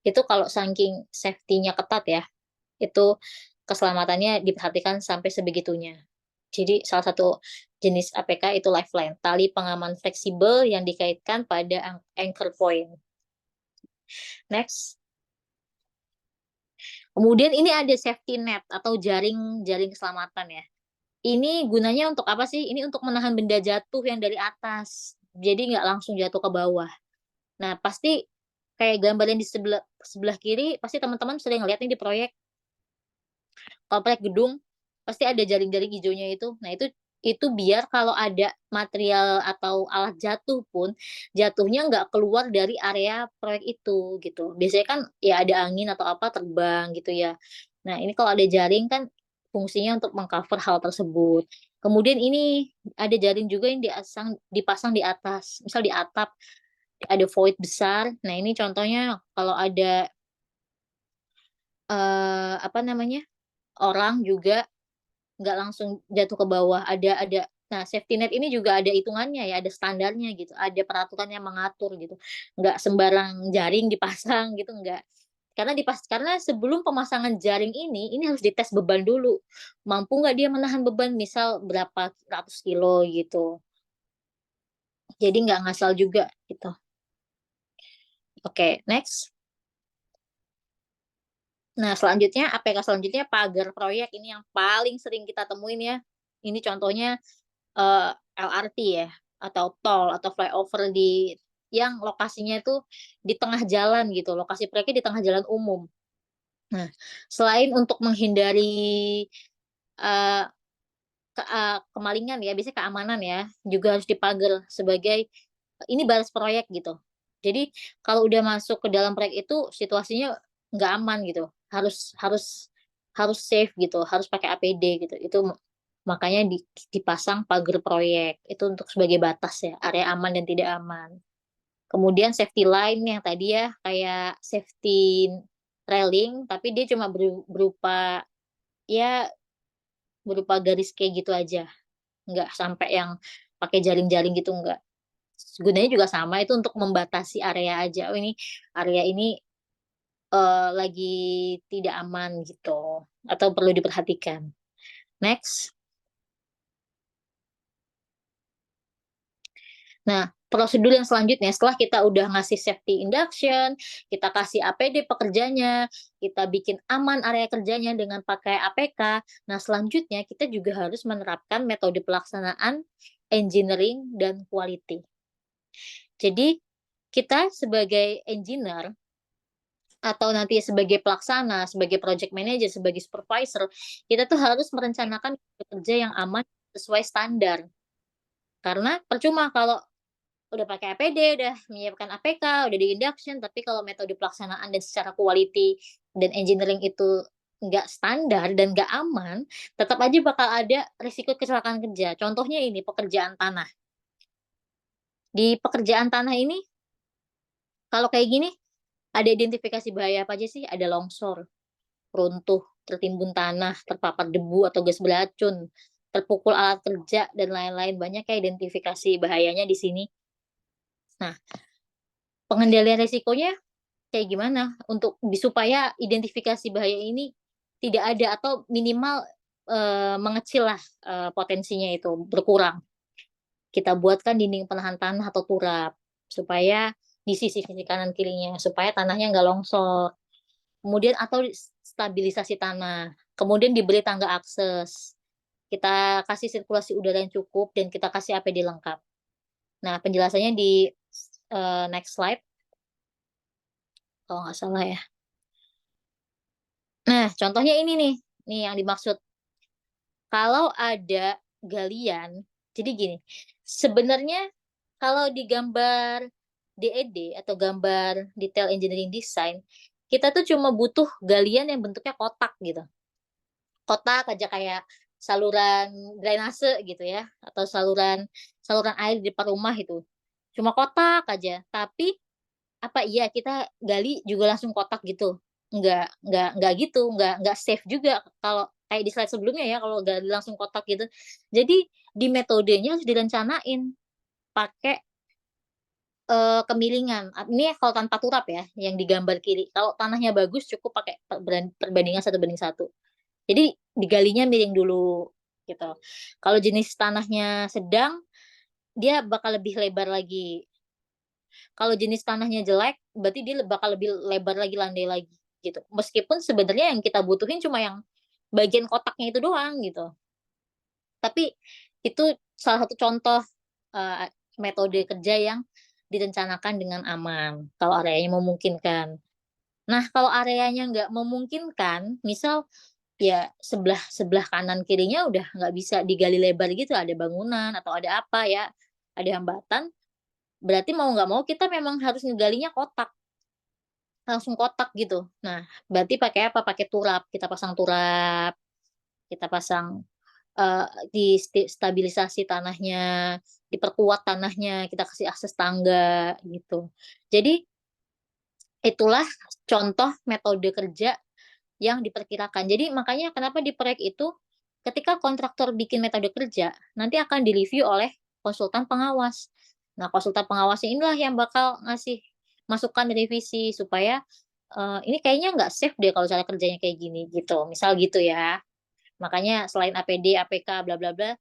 Itu kalau saking safety-nya ketat ya, itu keselamatannya diperhatikan sampai sebegitunya. Jadi salah satu jenis APK itu lifeline, tali pengaman fleksibel yang dikaitkan pada anchor point. Next. Kemudian ini ada safety net atau jaring jaring keselamatan ya. Ini gunanya untuk apa sih? Ini untuk menahan benda jatuh yang dari atas. Jadi nggak langsung jatuh ke bawah. Nah, pasti kayak gambar yang di sebelah sebelah kiri pasti teman-teman sering lihat nih di proyek. Kalau proyek gedung pasti ada jaring-jaring hijaunya itu. Nah, itu biar kalau ada material atau alat jatuh pun, jatuhnya nggak keluar dari area proyek itu, gitu. Biasanya kan ya ada angin atau apa terbang gitu ya. Nah, ini kalau ada jaring kan fungsinya untuk meng-cover hal tersebut. Kemudian ini ada jaring juga yang dipasang di atas, misal di atap ada void besar. Nah, ini contohnya kalau ada, apa namanya, orang juga nggak langsung jatuh ke bawah, nah safety net ini juga ada hitungannya ya, ada standarnya gitu, ada peraturan yang mengatur gitu. Nggak sembarang jaring dipasang gitu, nggak. Karena sebelum pemasangan jaring ini harus dites beban dulu. Mampu nggak dia menahan beban misal berapa ratus kilo gitu. Jadi nggak ngasal juga gitu. Oke, next. Nah, selanjutnya APK selanjutnya pagar proyek, ini yang paling sering kita temuin ya. Ini contohnya LRT ya, atau tol atau flyover yang lokasinya itu di tengah jalan gitu, lokasi proyeknya di tengah jalan umum. Nah, selain untuk menghindari, eee, kemalingan ya, biasanya keamanan ya, juga harus dipagar sebagai ini batas proyek gitu. Jadi kalau udah masuk ke dalam proyek itu situasinya nggak aman gitu, harus harus harus safe gitu, harus pakai APD gitu. Itu makanya dipasang pagar proyek, itu untuk sebagai batas ya, area aman dan tidak aman. Kemudian safety line yang tadi ya, kayak safety railing, tapi dia cuma berupa ya berupa garis kayak gitu aja, nggak sampai yang pakai jaring-jaring gitu, nggak. Gunanya juga sama, itu untuk membatasi area aja, "Oh ini, area ini, lagi tidak aman," gitu, atau perlu diperhatikan. Next. Nah, prosedur yang selanjutnya setelah kita udah ngasih safety induction, kita kasih APD pekerjanya, kita bikin aman area kerjanya dengan pakai APK. Nah, selanjutnya kita juga harus menerapkan metode pelaksanaan engineering dan quality. Jadi, kita sebagai engineer atau nanti sebagai pelaksana, sebagai project manager, sebagai supervisor, kita tuh harus merencanakan kerja yang aman sesuai standar. Karena percuma kalau udah pakai APD, udah menyiapkan APK, udah di-induction, tapi kalau metode pelaksanaan dan secara quality dan engineering itu nggak standar dan nggak aman, tetap aja bakal ada risiko kecelakaan kerja. Contohnya ini, pekerjaan tanah. Di pekerjaan tanah ini, kalau kayak gini, ada identifikasi bahaya apa aja sih? Ada longsor, runtuh, tertimbun tanah, terpapar debu atau gas beracun, terpukul alat kerja, dan lain-lain. Banyak ya identifikasi bahayanya di sini. Nah, pengendalian risikonya kayak gimana untuk supaya identifikasi bahaya ini tidak ada atau minimal, mengecil lah, potensinya itu, berkurang. Kita buatkan dinding penahan tanah atau turap, supaya di sisi-sisi kanan kirinya, supaya tanahnya nggak longsor. Kemudian atau stabilisasi tanah, kemudian diberi tangga akses, kita kasih sirkulasi udara yang cukup, dan kita kasih APD lengkap. Nah, penjelasannya di, next slide, kalau nggak salah ya. Nah, contohnya ini nih yang dimaksud. Kalau ada galian, jadi gini, sebenarnya kalau di gambar DED atau gambar detail engineering design, kita tuh cuma butuh galian yang bentuknya kotak gitu. Kotak aja kayak saluran drainase gitu ya, atau saluran saluran air di depan rumah itu. Cuma kotak aja, tapi apa iya kita gali juga langsung kotak gitu? Enggak gitu, enggak safe juga kalau kayak di slide sebelumnya ya, kalau gali langsung kotak gitu. Jadi di metodenya harus direncanain pakai, kemiringan. Ini kalau tanpa turap ya, yang di gambar kiri. Kalau tanahnya bagus cukup pakai perbandingan 1:1. Jadi digalinya miring dulu gitu. Kalau jenis tanahnya sedang, dia bakal lebih lebar lagi. Kalau jenis tanahnya jelek, berarti dia bakal lebih lebar lagi, landai lagi, gitu. Meskipun sebenarnya yang kita butuhin cuma yang bagian kotaknya itu doang, gitu. Tapi itu salah satu contoh, metode kerja yang direncanakan dengan aman, kalau areanya memungkinkan. Nah, kalau areanya nggak memungkinkan, misal ya sebelah sebelah kanan kirinya udah nggak bisa digali lebar gitu, ada bangunan atau ada apa ya, ada hambatan, berarti mau nggak mau kita memang harus ngegalinya kotak, langsung kotak gitu. Nah, berarti pakai apa? Pakai turap, kita pasang turap, kita pasang, stabilisasi tanahnya, diperkuat tanahnya, kita kasih akses tangga, gitu. Jadi, itulah contoh metode kerja yang diperkirakan. Jadi makanya kenapa di proyek itu, ketika kontraktor bikin metode kerja, nanti akan direview oleh konsultan pengawas. Nah, konsultan pengawasnya inilah yang bakal ngasih masukan revisi supaya, ini kayaknya nggak safe deh kalau cara kerjanya kayak gini, gitu. Misal gitu ya. Makanya selain APD, APK, bla bla bla,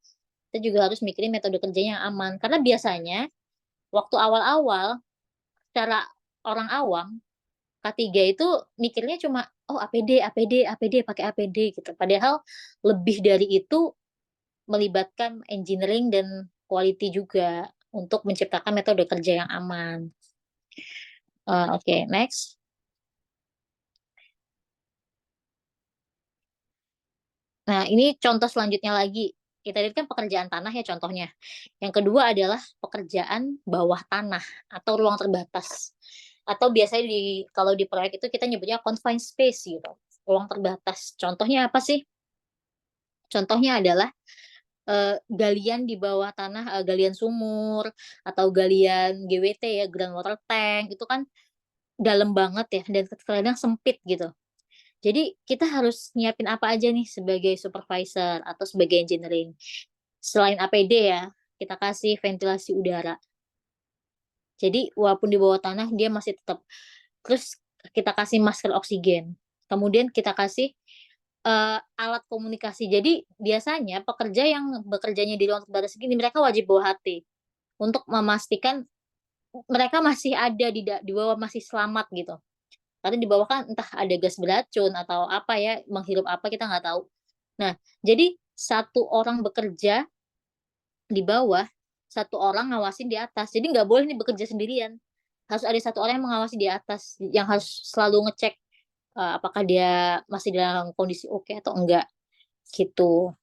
kita juga harus mikirin metode kerjanya yang aman. Karena biasanya waktu awal-awal, secara orang awam, K3 itu mikirnya cuma, "Oh APD APD APD, pakai APD," gitu. Padahal lebih dari itu melibatkan engineering dan quality juga untuk menciptakan metode kerja yang aman. Oke, next. Nah, ini contoh selanjutnya lagi. Kita lihat kan pekerjaan tanah ya contohnya. Yang kedua adalah pekerjaan bawah tanah atau ruang terbatas. Atau biasanya kalau di proyek itu kita nyebutnya confined space gitu, ruang terbatas. Contohnya apa sih? Contohnya adalah, galian di bawah tanah, galian sumur atau galian GWT ya, groundwater tank, itu kan dalam banget ya dan kadang sempit gitu. Jadi kita harus nyiapin apa aja nih sebagai supervisor atau sebagai engineering. Selain APD ya, kita kasih ventilasi udara. Jadi walaupun di bawah tanah dia masih tetap. Terus kita kasih masker oksigen. Kemudian kita kasih alat komunikasi. Jadi biasanya pekerja yang bekerjanya di ruang terbatas segini mereka wajib bawa HT untuk memastikan mereka masih ada di bawah, masih selamat gitu. Karena di bawah kan entah ada gas beracun atau apa ya, menghirup apa kita nggak tahu. Nah, jadi satu orang bekerja di bawah, satu orang ngawasin di atas. Jadi nggak boleh nih bekerja sendirian. Harus ada satu orang yang mengawasi di atas, yang harus selalu ngecek, apakah dia masih dalam kondisi oke atau enggak, gitu.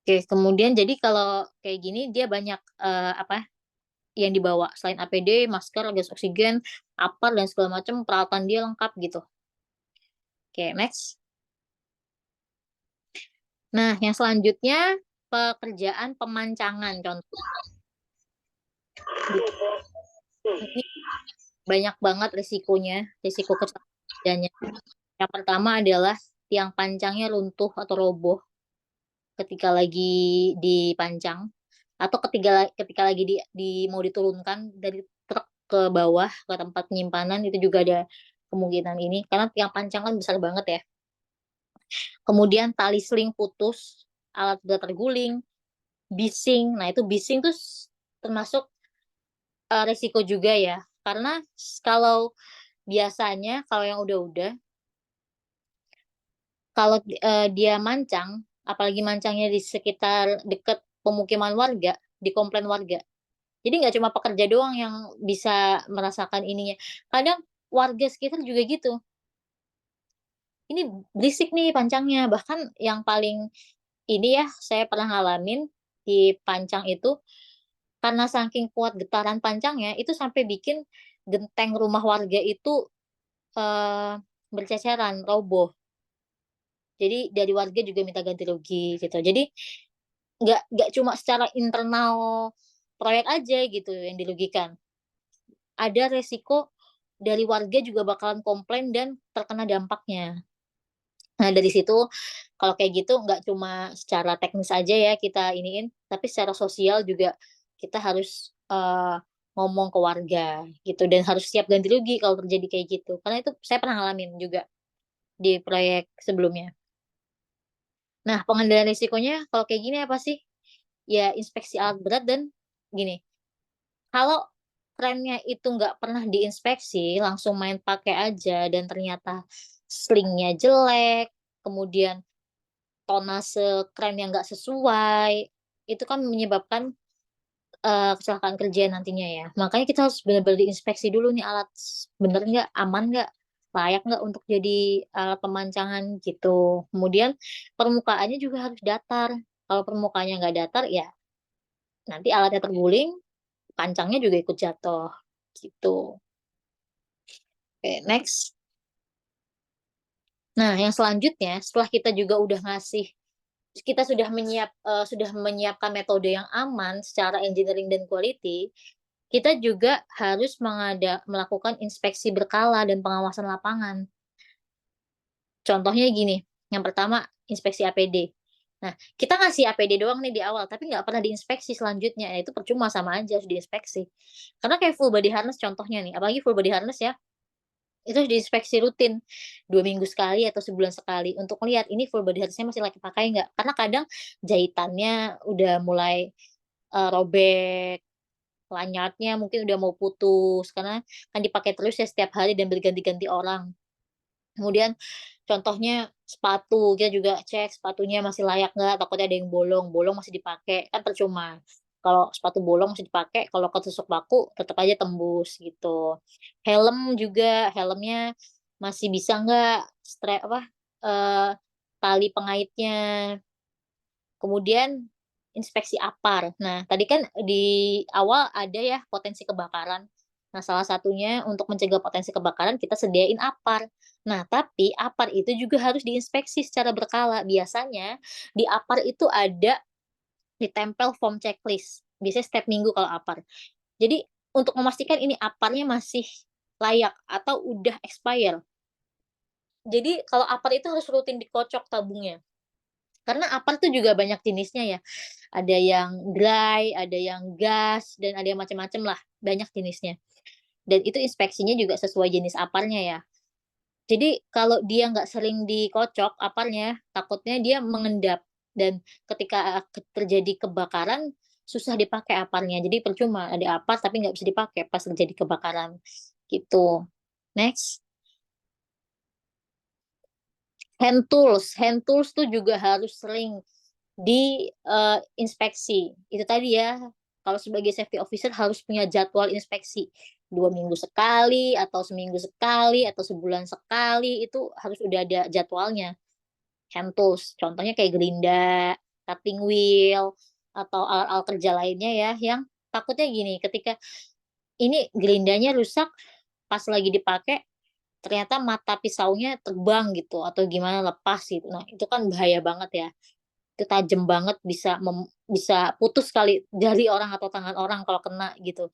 Oke, kemudian jadi kalau kayak gini dia banyak, yang dibawa. Selain APD, masker, gas oksigen, apar, dan segala macam peralatan dia lengkap gitu. Oke, next. Nah, yang selanjutnya pekerjaan pemancangan contoh. Ini banyak banget risiko kecelakaannya. Yang pertama adalah tiang pancangnya runtuh atau roboh ketika lagi dipancang atau ketika lagi mau diturunkan dari truk ke bawah ke tempat penyimpanan, itu juga ada kemungkinan ini karena tiang pancang kan besar banget ya. Kemudian tali sling putus, alat berat terguling, bising. Nah, itu bising tuh termasuk risiko juga ya. Karena kalau biasanya kalau yang udah kalau dia mancang, apalagi mancangnya di sekitar dekat pemukiman warga, di komplek warga. Jadi nggak cuma pekerja doang yang bisa merasakan ininya. Kadang warga sekitar juga gitu. Ini berisik nih pancangnya. Bahkan yang paling ini ya, saya pernah ngalamin di pancang itu, karena saking kuat getaran pancangnya, itu sampai bikin genteng rumah warga itu, berceceran, roboh. Jadi dari warga juga minta ganti rugi gitu. Jadi nggak cuma secara internal proyek aja gitu yang dirugikan. Ada resiko dari warga juga bakalan komplain dan terkena dampaknya. Nah, dari situ kalau kayak gitu nggak cuma secara teknis aja ya kita iniin, tapi secara sosial juga kita harus, ngomong ke warga gitu dan harus siap ganti rugi kalau terjadi kayak gitu. Karena itu saya pernah ngalamin juga di proyek sebelumnya. Nah, pengendalian risikonya kalau kayak gini apa sih? Ya inspeksi alat berat dan gini, kalau krennya itu nggak pernah diinspeksi, langsung main pakai aja dan ternyata slingnya jelek, kemudian tonase kren yang nggak sesuai, itu kan menyebabkan, kecelakaan kerja nantinya ya. Makanya kita harus benar-benar diinspeksi dulu nih alat, bener nggak, aman nggak, layak nggak untuk jadi alat pemancangan gitu. Kemudian permukaannya juga harus datar, kalau permukaannya nggak datar ya nanti alatnya terguling, pancangnya juga ikut jatuh, gitu. Oke, next. Nah, yang selanjutnya setelah kita juga kita sudah menyiapkan metode yang aman secara engineering dan quality, kita juga harus melakukan inspeksi berkala dan pengawasan lapangan. Contohnya gini, yang pertama inspeksi APD. Nah, kita ngasih APD doang nih di awal, tapi nggak pernah diinspeksi selanjutnya, ya itu percuma, sama aja harus diinspeksi. Karena kayak full body harness contohnya nih, apalagi full body harness ya, itu harus diinspeksi rutin, 2 minggu sekali atau sebulan sekali untuk melihat ini full body harness-nya masih layak pakai nggak. Karena kadang jahitannya udah mulai, robek, lanyardnya mungkin udah mau putus, karena kan dipakai terus ya setiap hari dan berganti-ganti orang. Kemudian contohnya sepatu, kita juga cek sepatunya masih layak nggak, takutnya ada yang bolong, bolong masih dipakai, kan percuma. Kalau sepatu bolong masih dipakai, kalau ketusuk paku tetap aja tembus gitu. Helm juga, helmnya masih bisa nggak eee, tali pengaitnya. Kemudian inspeksi APAR. Nah, tadi kan di awal ada ya potensi kebakaran. Nah, salah satunya untuk mencegah potensi kebakaran kita sediain APAR. Nah, tapi APAR itu juga harus diinspeksi secara berkala. Biasanya di APAR itu ada ditempel form checklist. Biasanya setiap minggu kalau APAR. Jadi untuk memastikan ini APAR-nya masih layak atau udah expire. Jadi kalau apar itu harus rutin dikocok tabungnya. Karena apar tuh juga banyak jenisnya ya. Ada yang dry, ada yang gas, dan ada yang macam-macam lah, banyak jenisnya. Dan itu inspeksinya juga sesuai jenis aparnya ya. Jadi kalau dia nggak sering dikocok aparnya, takutnya dia mengendap dan ketika terjadi kebakaran, susah dipakai aparnya. Jadi percuma ada apar tapi nggak bisa dipakai pas terjadi kebakaran, gitu. Next. Hand tools tuh juga harus sering inspeksi. Itu tadi ya, kalau sebagai safety officer harus punya jadwal inspeksi. 2 minggu sekali, atau seminggu sekali, atau sebulan sekali, itu harus udah ada jadwalnya. Hand tools, contohnya kayak gerinda, cutting wheel, atau alat-alat kerja lainnya ya, yang takutnya gini, ketika ini gerindanya rusak, pas lagi dipakai, ternyata mata pisaunya terbang gitu, atau gimana lepas gitu. Nah, itu kan bahaya banget ya. Itu tajam banget bisa putus kali jari orang atau tangan orang kalau kena gitu.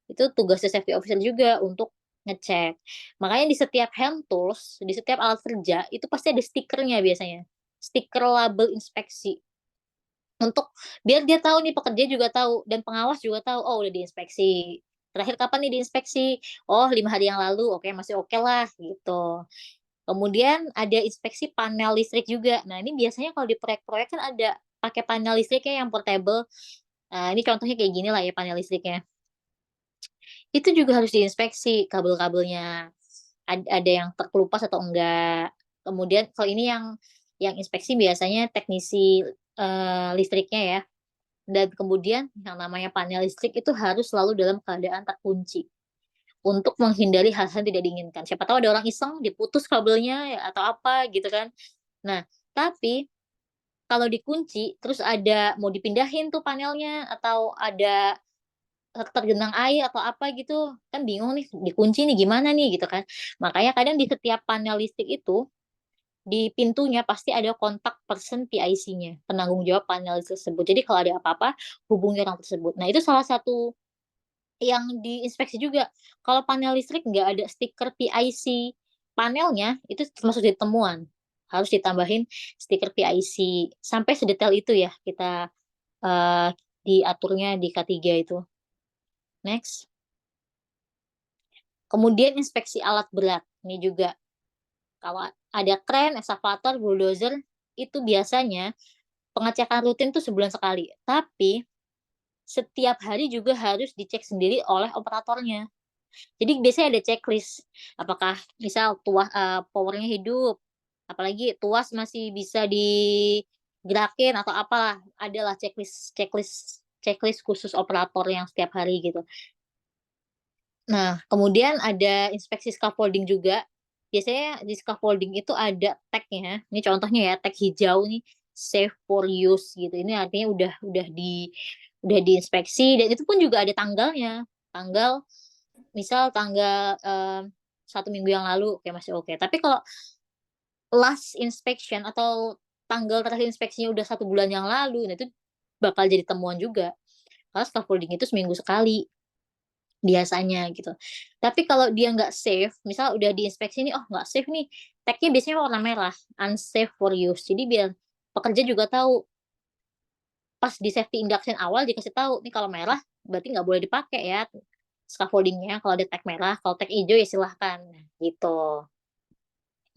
Itu tugasnya safety officer juga untuk ngecek. Makanya di setiap hand tools, di setiap alat kerja itu pasti ada stikernya biasanya. Stiker label inspeksi. Untuk biar dia tahu nih, pekerja juga tahu dan pengawas juga tahu, oh udah diinspeksi. Terakhir kapan nih diinspeksi? Oh 5 hari yang lalu, oke masih oke lah gitu. Kemudian ada inspeksi panel listrik juga. Nah, ini biasanya kalau di proyek-proyek kan ada pakai panel listriknya yang portable. Nah, ini contohnya kayak gini lah ya panel listriknya. Itu juga harus diinspeksi kabel-kabelnya. Ada yang terkelupas atau enggak. Kemudian kalau ini yang inspeksi biasanya teknisi listriknya ya. Dan kemudian yang namanya panel listrik itu harus selalu dalam keadaan terkunci untuk menghindari hal-hal yang tidak diinginkan. Siapa tahu ada orang iseng diputus kabelnya ya, atau apa gitu kan. Nah, tapi kalau dikunci terus ada mau dipindahin tuh panelnya atau ada tergenang air atau apa gitu, kan bingung nih dikunci nih gimana nih gitu kan. Makanya kadang di setiap panel listrik itu di pintunya pasti ada kontak person PIC-nya, penanggung jawab panel tersebut. Jadi kalau ada apa-apa hubungi orang tersebut. Nah, itu salah satu yang diinspeksi juga. Kalau panel listrik nggak ada stiker PIC panelnya, itu termasuk jadi temuan. Harus ditambahin stiker PIC. Sampai sedetail itu ya kita diaturnya di K3 itu. Next. Kemudian inspeksi alat berat. Ini juga kalau ada kren, ekskavator, bulldozer, itu biasanya pengecekan rutin tuh sebulan sekali. Tapi setiap hari juga harus dicek sendiri oleh operatornya. Jadi biasanya ada checklist, apakah misal powernya hidup, apalagi tuas masih bisa digerakin atau apalah, adalah checklist checklist checklist khusus operator yang setiap hari gitu. Nah, kemudian ada inspeksi scaffolding juga. Biasanya di scaffolding itu ada tag-nya. Ini contohnya ya, tag hijau nih, safe for use gitu. Ini artinya udah diinspeksi dan itu pun juga ada tanggalnya. Misal tanggal 1 minggu yang lalu, oke masih oke. Tapi kalau last inspection atau tanggal terakhir inspeksinya udah 1 bulan yang lalu, nah itu bakal jadi temuan juga. Karena scaffolding itu seminggu sekali biasanya gitu. Tapi kalau dia nggak safe, misal udah diinspeksi nih, oh nggak safe nih, tag-nya biasanya warna merah, unsafe for use. Jadi biar pekerja juga tahu, pas di safety induction awal dikasih tahu, nih kalau merah berarti nggak boleh dipakai ya scaffoldingnya, kalau ada tag merah, kalau tag hijau ya silahkan, gitu.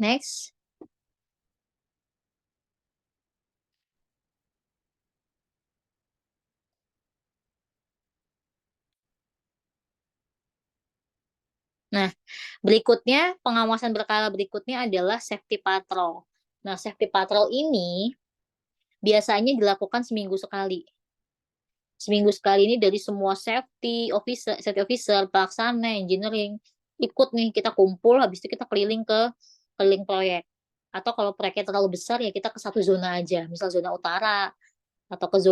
Next. Nah, berikutnya, pengawasan berkala berikutnya adalah safety patrol. Nah, safety patrol ini biasanya dilakukan seminggu sekali. Seminggu sekali ini dari semua safety officer, pelaksana, engineering, ikut nih, kita kumpul, habis itu kita keliling proyek. Atau kalau proyeknya terlalu besar, ya kita ke satu zona aja, misal zona utara, atau ke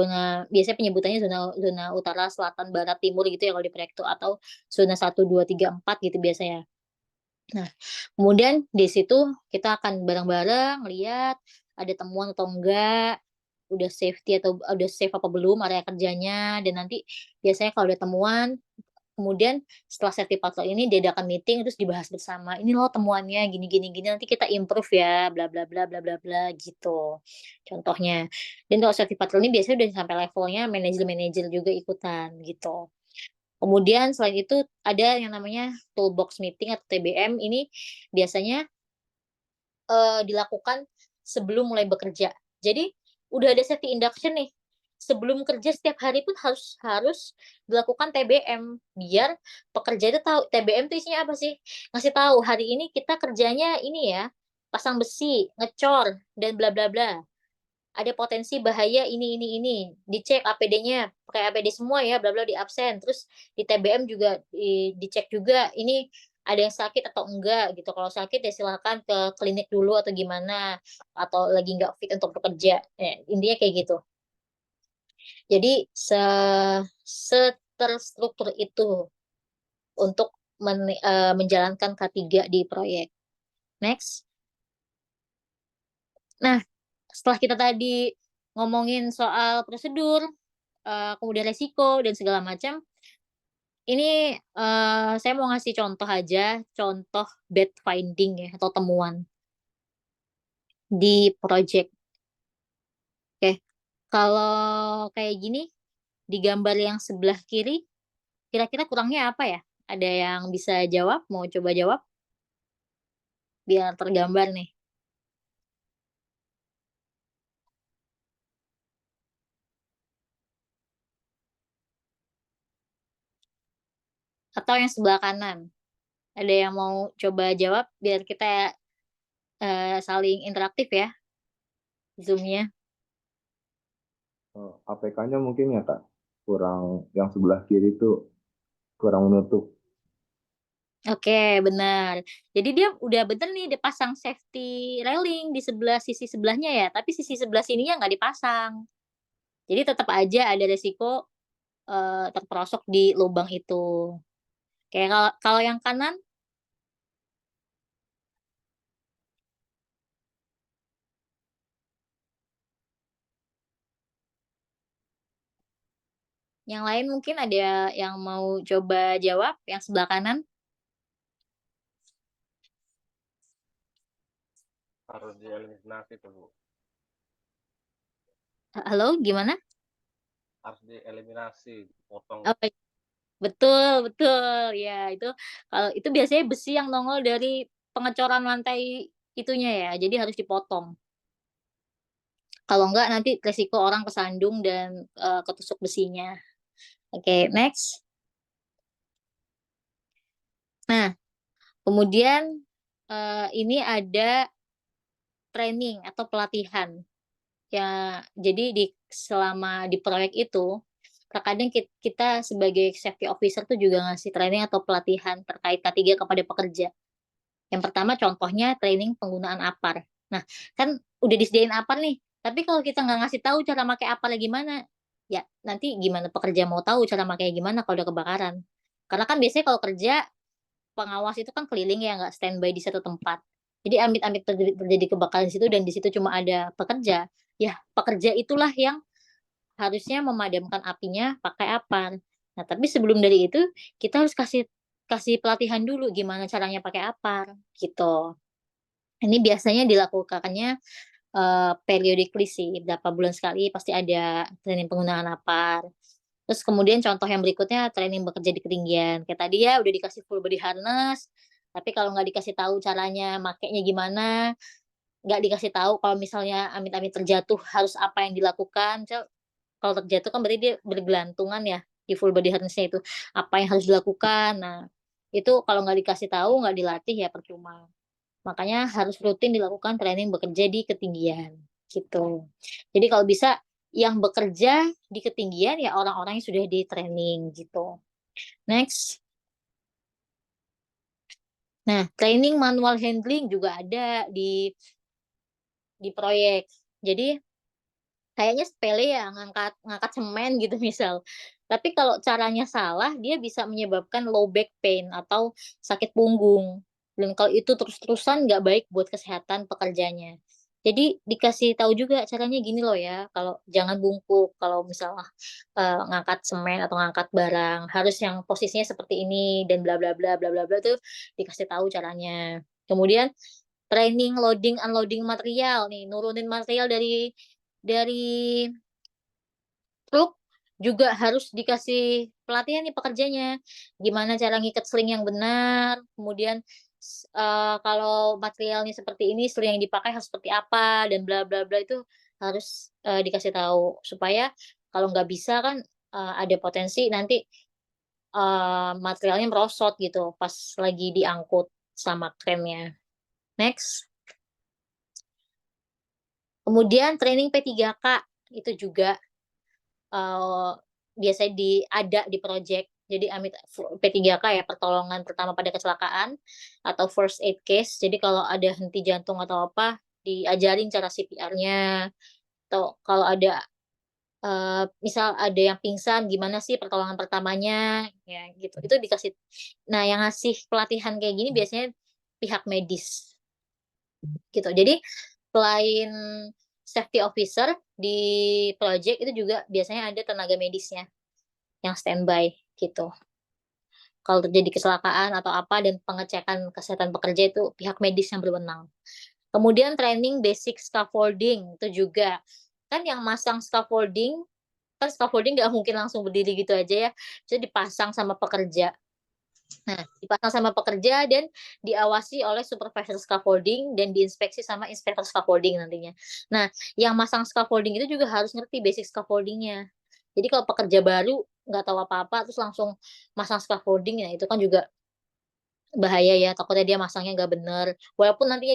biasanya penyebutannya zona zona utara, selatan, barat, timur gitu ya kalau di proyek itu, atau zona 1, 2, 3, 4 gitu biasanya. Nah, kemudian di situ kita akan bareng-bareng lihat ada temuan atau enggak, udah safety atau udah safe apa belum area kerjanya, dan nanti biasanya kalau ada temuan kemudian setelah safety patrol ini diadakan meeting terus dibahas bersama, ini loh temuannya gini gini gini, nanti kita improve ya bla bla bla bla bla bla gitu contohnya. Dan kalau safety patrol ini biasanya udah sampai levelnya manajer-manajer juga ikutan gitu. Kemudian selain itu ada yang namanya toolbox meeting atau TBM, ini biasanya dilakukan sebelum mulai bekerja. Jadi udah ada safety induction nih, sebelum kerja setiap hari pun harus dilakukan TBM, biar pekerja itu tahu TBM itu isinya apa sih, ngasih tahu hari ini kita kerjanya ini ya, pasang besi, ngecor, dan bla bla bla. Ada potensi bahaya ini, dicek APD-nya, pakai APD semua ya, bla bla, di absen. Terus di TBM juga dicek juga ini ada yang sakit atau enggak gitu. Kalau sakit ya silakan ke klinik dulu atau gimana, atau lagi nggak fit untuk bekerja. Intinya kayak gitu. Jadi seterstruktur itu untuk menjalankan K3 di proyek. Next. Nah, setelah kita tadi ngomongin soal prosedur, kemudian resiko dan segala macam, ini saya mau ngasih contoh aja, contoh bad finding ya atau temuan di project. Oke, kalau kayak gini di gambar yang sebelah kiri, kira-kira kurangnya apa ya? Ada yang bisa jawab? Mau coba jawab? Biar tergambar nih. Atau yang sebelah kanan. Ada yang mau coba jawab biar kita saling interaktif ya Zoom-nya. APK-nya mungkin ya Kak, kurang yang sebelah kiri itu kurang menutup. Oke, benar. Jadi dia udah bener nih, dia pasang safety railing di sebelah sisi sebelahnya ya, tapi sisi sebelah sininya nggak dipasang. Jadi tetap aja ada resiko terperosok di lubang itu. Kayak kalau yang kanan, yang lain mungkin ada yang mau coba jawab yang sebelah kanan. Harus dieliminasi tuh Bu, Halo, gimana? harus dieliminasi, potong. Oh, betul, betul. Ya, itu kalau itu biasanya besi yang nongol dari pengecoran lantai itunya ya, jadi harus dipotong. Kalau enggak nanti resiko orang kesandung dan ketusuk besinya. Oke, next. Nah, kemudian ini ada training atau pelatihan. Ya, jadi selama di proyek itu, terkadang kita sebagai safety officer tuh juga ngasih training atau pelatihan terkait K3 kepada pekerja. Yang pertama contohnya training penggunaan APAR. Nah, kan udah disediain APAR nih, tapi kalau kita nggak ngasih tahu cara pakai APAR gimana, ya nanti gimana pekerja mau tahu cara pakai gimana kalau udah kebakaran. Karena kan biasanya kalau kerja, pengawas itu kan keliling ya, nggak standby di satu tempat. Jadi amit-amit terjadi kebakaran di situ dan di situ cuma ada pekerja, ya pekerja itulah yang harusnya memadamkan apinya pakai APAR. Nah, tapi sebelum dari itu kita harus kasih pelatihan dulu gimana caranya pakai APAR gitu. Ini biasanya dilakukannya periodically sih, berapa bulan sekali pasti ada training penggunaan APAR. Terus kemudian contoh yang berikutnya training bekerja di ketinggian. Kayak tadi ya udah dikasih full body harness, tapi kalau nggak dikasih tahu caranya makainya gimana, nggak dikasih tahu kalau misalnya amit-amit terjatuh harus apa yang dilakukan. Kalau terjatuh kan berarti dia bergelantungan ya di full body harness-nya itu. Apa yang harus dilakukan. Nah, itu kalau nggak dikasih tahu, nggak dilatih ya percuma. Makanya harus rutin dilakukan training bekerja di ketinggian gitu. Jadi kalau bisa yang bekerja di ketinggian ya orang-orang yang sudah di training gitu. Next. Nah, training manual handling juga ada di proyek. Jadi kayaknya sepele ya ngangkat semen gitu misal. Tapi kalau caranya salah, dia bisa menyebabkan low back pain atau sakit punggung. Dan kalau itu terus-terusan nggak baik buat kesehatan pekerjanya. Jadi dikasih tahu juga caranya gini loh ya, kalau jangan bungkuk, kalau misalnya ngangkat semen atau ngangkat barang harus yang posisinya seperti ini dan bla bla bla bla bla bla tuh dikasih tahu caranya. Kemudian training loading unloading material nih, nurunin material dari truk juga harus dikasih pelatihan nih pekerjanya. Gimana cara ngikat sling yang benar, kemudian kalau materialnya seperti ini, sling yang dipakai harus seperti apa dan bla bla bla itu harus, dikasih tahu. Supaya kalau nggak bisa kan, ada potensi nanti, materialnya merosot gitu pas lagi diangkut sama krennya. Next. Kemudian training P3K itu juga biasanya ada di project. Jadi P3K ya, pertolongan pertama pada kecelakaan atau first aid case. Jadi kalau ada henti jantung atau apa, diajarin cara CPR-nya. Atau kalau ada misal ada yang pingsan, gimana sih pertolongan pertamanya, ya gitu. Itu dikasih. Nah, yang ngasih pelatihan kayak gini biasanya pihak medis gitu. Jadi selain safety officer di project itu juga biasanya ada tenaga medisnya yang standby gitu. Kalau terjadi kecelakaan atau apa dan pengecekan kesehatan pekerja itu pihak medis yang berwenang. Kemudian training basic scaffolding itu juga. Kan yang masang scaffolding, kan scaffolding nggak mungkin langsung berdiri gitu aja ya. Jadi dipasang sama pekerja. Nah, dipasang sama pekerja dan diawasi oleh supervisor scaffolding dan diinspeksi sama inspektur scaffolding nantinya. Nah, yang masang scaffolding itu juga harus ngerti basic scaffolding-nya. Jadi kalau pekerja baru nggak tahu apa-apa terus langsung masang scaffolding, ya itu kan juga bahaya ya, takutnya dia masangnya nggak bener. Walaupun nantinya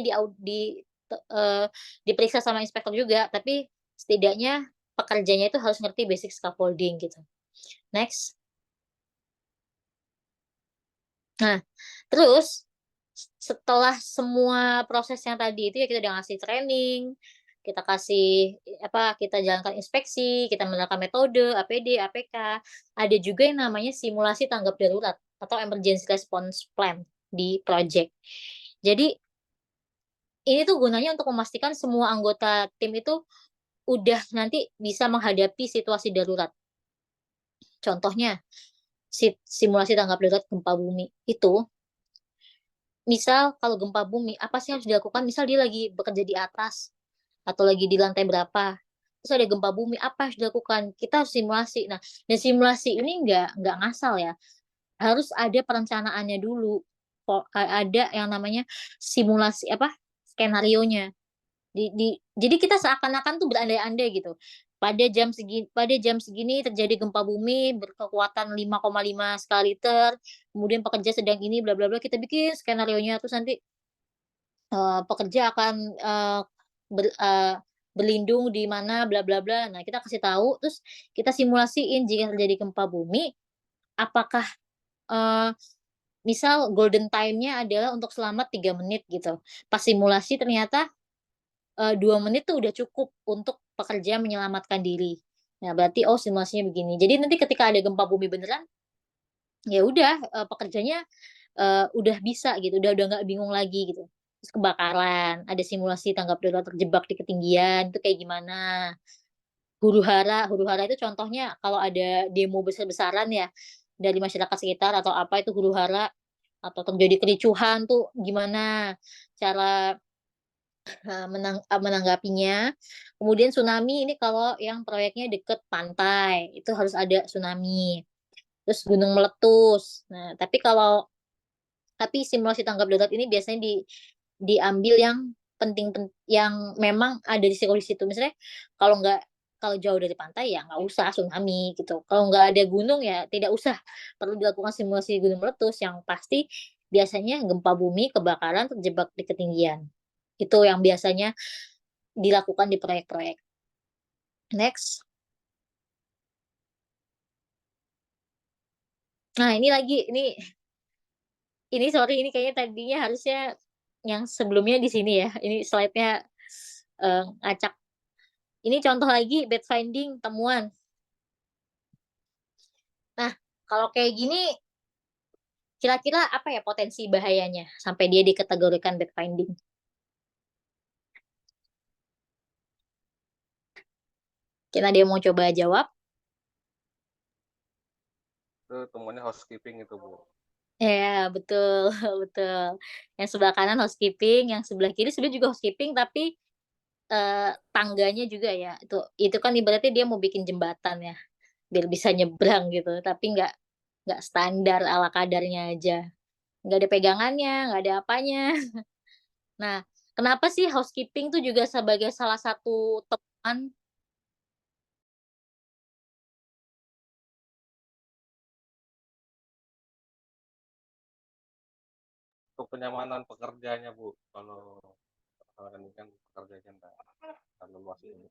diperiksa sama inspektur juga, tapi setidaknya pekerjanya itu harus ngerti basic scaffolding gitu. Next. Nah, terus setelah semua proses yang tadi itu ya kita udah ngasih training, kita kasih kita jalankan inspeksi, kita menerapkan metode, APD, APK, ada juga yang namanya simulasi tanggap darurat atau emergency response plan di project. Jadi ini tuh gunanya untuk memastikan semua anggota tim itu udah nanti bisa menghadapi situasi darurat. Contohnya, simulasi tanggap darurat gempa bumi itu. Misal kalau gempa bumi, apa sih yang harus dilakukan? Misal dia lagi bekerja di atas atau lagi di lantai berapa, terus ada gempa bumi, apa yang harus dilakukan? Kita harus simulasi. Nah, dan simulasi ini nggak ngasal ya, harus ada perencanaannya dulu. Ada yang namanya simulasi skenarionya. Jadi kita seakan-akan tuh berandai-andai gitu. Pada jam segini terjadi gempa bumi berkekuatan 5,5 skala Richter, kemudian pekerja sedang ini bla bla bla, kita bikin skenarionya terus nanti pekerja akan berlindung di mana bla bla bla. Nah, kita kasih tahu terus kita simulasiin jika terjadi gempa bumi, apakah eee, misal golden time-nya adalah untuk selamat 3 menit gitu. Pas simulasi ternyata 2 menit tuh udah cukup untuk pekerja menyelamatkan diri. Nah, berarti, oh simulasinya begini. Jadi nanti ketika ada gempa bumi beneran, ya udah, pekerjanya, udah bisa gitu, udah nggak bingung lagi gitu. Terus kebakaran, ada simulasi tanggap darurat terjebak di ketinggian, itu kayak gimana. Huru-hara itu contohnya kalau ada demo besar-besaran ya, dari masyarakat sekitar atau apa itu huru-hara, atau terjadi kericuhan tuh gimana cara menanggapinya. Kemudian tsunami ini kalau yang proyeknya deket pantai, itu harus ada tsunami. Terus gunung meletus. Nah, tapi simulasi tanggap darurat ini biasanya diambil yang yang memang ada di situ. Misalnya kalau nggak kalau jauh dari pantai ya nggak usah tsunami gitu. Kalau nggak ada gunung ya tidak usah perlu dilakukan simulasi gunung meletus. Yang pasti biasanya gempa bumi, kebakaran, terjebak di ketinggian. Itu yang biasanya dilakukan di proyek-proyek. Next. Nah, ini sorry, ini kayaknya tadinya harusnya yang sebelumnya di sini ya. Ini slide-nya ngacak. Ini contoh lagi bed finding temuan. Nah, kalau kayak gini kira-kira apa ya potensi bahayanya sampai dia dikategorikan bed finding? Mungkin ada yang mau coba jawab? Itu temuannya housekeeping itu, Bu. Ya, betul, betul. Yang sebelah kanan housekeeping, yang sebelah kiri sebenarnya juga housekeeping, tapi tangganya juga ya. Itu kan ibaratnya dia mau bikin jembatan ya, biar bisa nyebrang gitu. Tapi nggak standar ala kadarnya aja. Nggak ada pegangannya, nggak ada apanya. Nah, kenapa sih housekeeping tuh juga sebagai salah satu temuan. Untuk kenyamanan pekerjanya, Bu. Kalau ini kan pekerjanya enggak terlalu luas ini.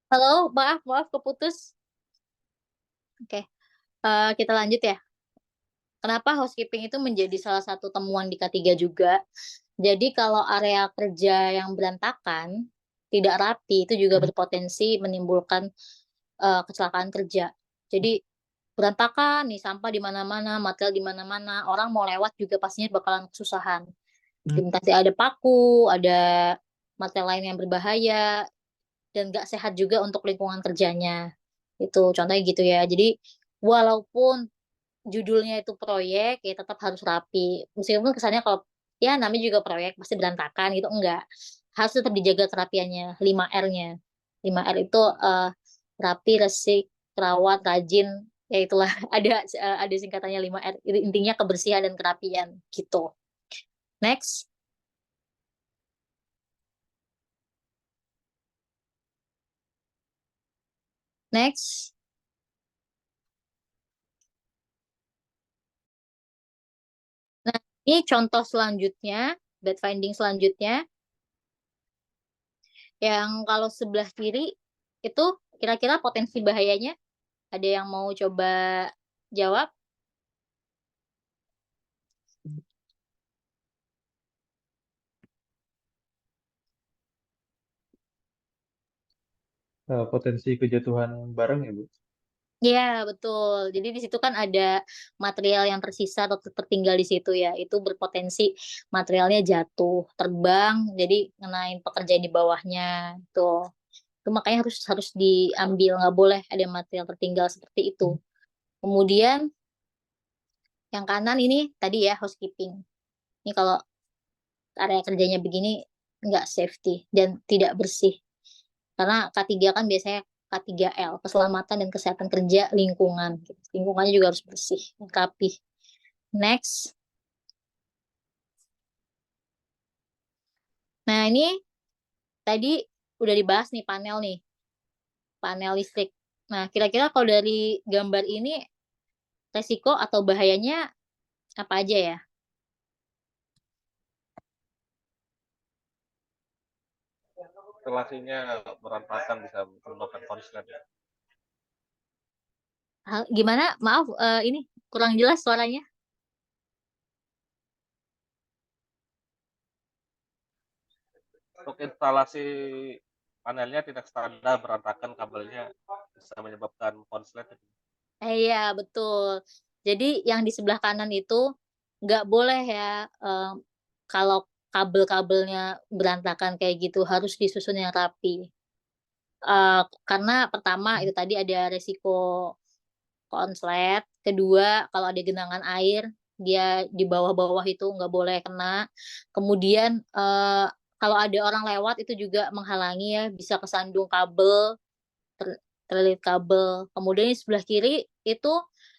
Halo, maaf keputus. Oke, kita lanjut ya. Kenapa housekeeping itu menjadi salah satu temuan di K3 juga? Jadi kalau area kerja yang berantakan, tidak rapi, itu juga berpotensi menimbulkan kecelakaan kerja. Jadi berantakan nih, sampah di mana-mana, material di mana-mana, orang mau lewat juga pastinya bakalan kesusahan. Nanti ada paku, ada material lain yang berbahaya, dan nggak sehat juga untuk lingkungan kerjanya. Itu contohnya gitu ya. Jadi walaupun judulnya itu proyek, ya tetap harus rapi. Meskipun kesannya kalau ya namanya juga proyek pasti berantakan gitu, enggak. Harus tetap dijaga kerapiannya, 5R-nya. 5R itu rapi, resik, rawat, rajin, ya itulah ada singkatannya 5R. Intinya kebersihan dan kerapian gitu. Next. Next. Nah, ini contoh selanjutnya, bad finding selanjutnya, yang kalau sebelah kiri itu kira-kira potensi bahayanya, ada yang mau coba jawab? Potensi kejatuhan barang ya, Bu? Iya, betul. Jadi di situ kan ada material yang tersisa atau tertinggal di situ ya. Itu berpotensi materialnya jatuh, terbang, jadi ngenain pekerja di bawahnya. Tuh. Itu makanya harus harus diambil, nggak boleh ada material tertinggal seperti itu. Kemudian yang kanan ini tadi ya housekeeping. Ini kalau area kerjanya begini nggak safety dan tidak bersih. Karena K3 kan biasanya K3L, keselamatan dan kesehatan kerja lingkungan. Lingkungannya juga harus bersih, rapi. Next. Nah, ini tadi udah dibahas nih panel listrik. Nah, kira-kira kalau dari gambar ini resiko atau bahayanya apa aja ya? Instalasinya berantakan bisa menyebabkan konslet. Gimana? Maaf, ini kurang jelas suaranya. Untuk instalasi panelnya tidak standar, berantakan kabelnya, bisa menyebabkan konslet. Iya, betul. Jadi yang di sebelah kanan itu nggak boleh ya, kalau kabel-kabelnya berantakan kayak gitu, harus disusun yang rapi. Karena pertama itu tadi ada resiko konslet, kedua kalau ada genangan air, dia di bawah-bawah itu nggak boleh kena. Kemudian, kalau ada orang lewat itu juga menghalangi ya, bisa kesandung kabel, terlilit kabel. Kemudian di sebelah kiri itu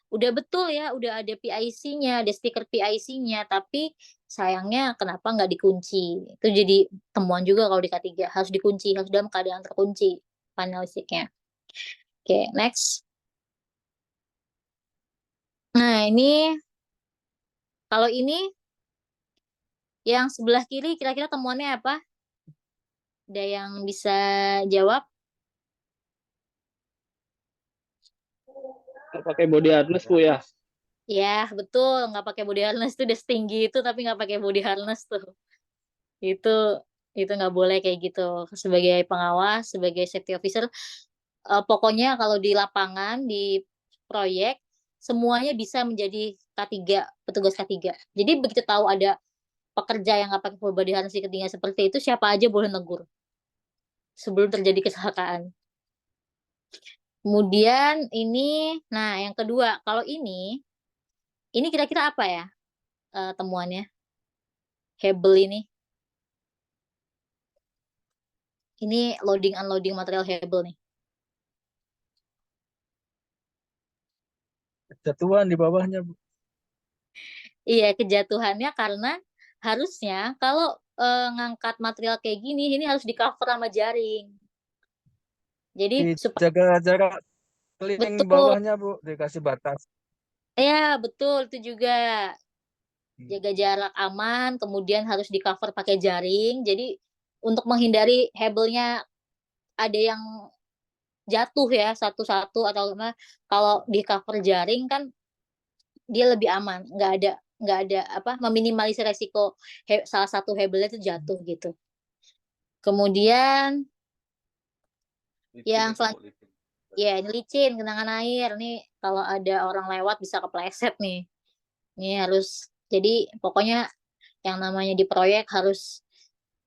udah betul ya, udah ada PIC-nya, ada stiker PIC-nya, tapi sayangnya kenapa nggak dikunci. Itu jadi temuan juga kalau di K3, harus dikunci, harus dalam keadaan terkunci panel listriknya. Oke, next. Nah, ini kalau ini yang sebelah kiri kira-kira temuannya apa? Ada yang bisa jawab? Pakai body harness Bu ya. Ya, betul. Nggak pakai body harness tuh udah setinggi itu, tapi nggak pakai body harness tuh. Itu itu nggak boleh kayak gitu. Sebagai pengawas, sebagai safety officer, pokoknya kalau di lapangan, di proyek, semuanya bisa menjadi K3, petugas K3. Jadi begitu tahu ada pekerja yang nggak pakai full body harness di ketinggian seperti itu, siapa aja boleh negur sebelum terjadi kecelakaan. Kemudian nah yang kedua, kalau ini kira-kira apa ya temuannya? Hebel ini. Ini loading unloading material hebel nih. Jatuhan di bawahnya Bu. Iya, kejatuhannya karena harusnya kalau ngangkat material kayak gini, ini harus di cover sama jaring. Jadi Dijaga jarak keliling betul, bawahnya Bu, dikasih batas. ya betul itu juga jaga jarak aman, kemudian harus di cover pakai jaring. Jadi untuk menghindari hebelnya ada yang jatuh ya satu-satu atau kalau di cover jaring kan dia lebih aman, nggak ada apa meminimalisir resiko salah satu hebelnya itu jatuh gitu. Kemudian Licin yang itu Bu, selanjutnya licin. ya ini licin, genangan air nih kalau ada orang lewat bisa kepleset nih. Ini harus jadi pokoknya yang namanya di proyek harus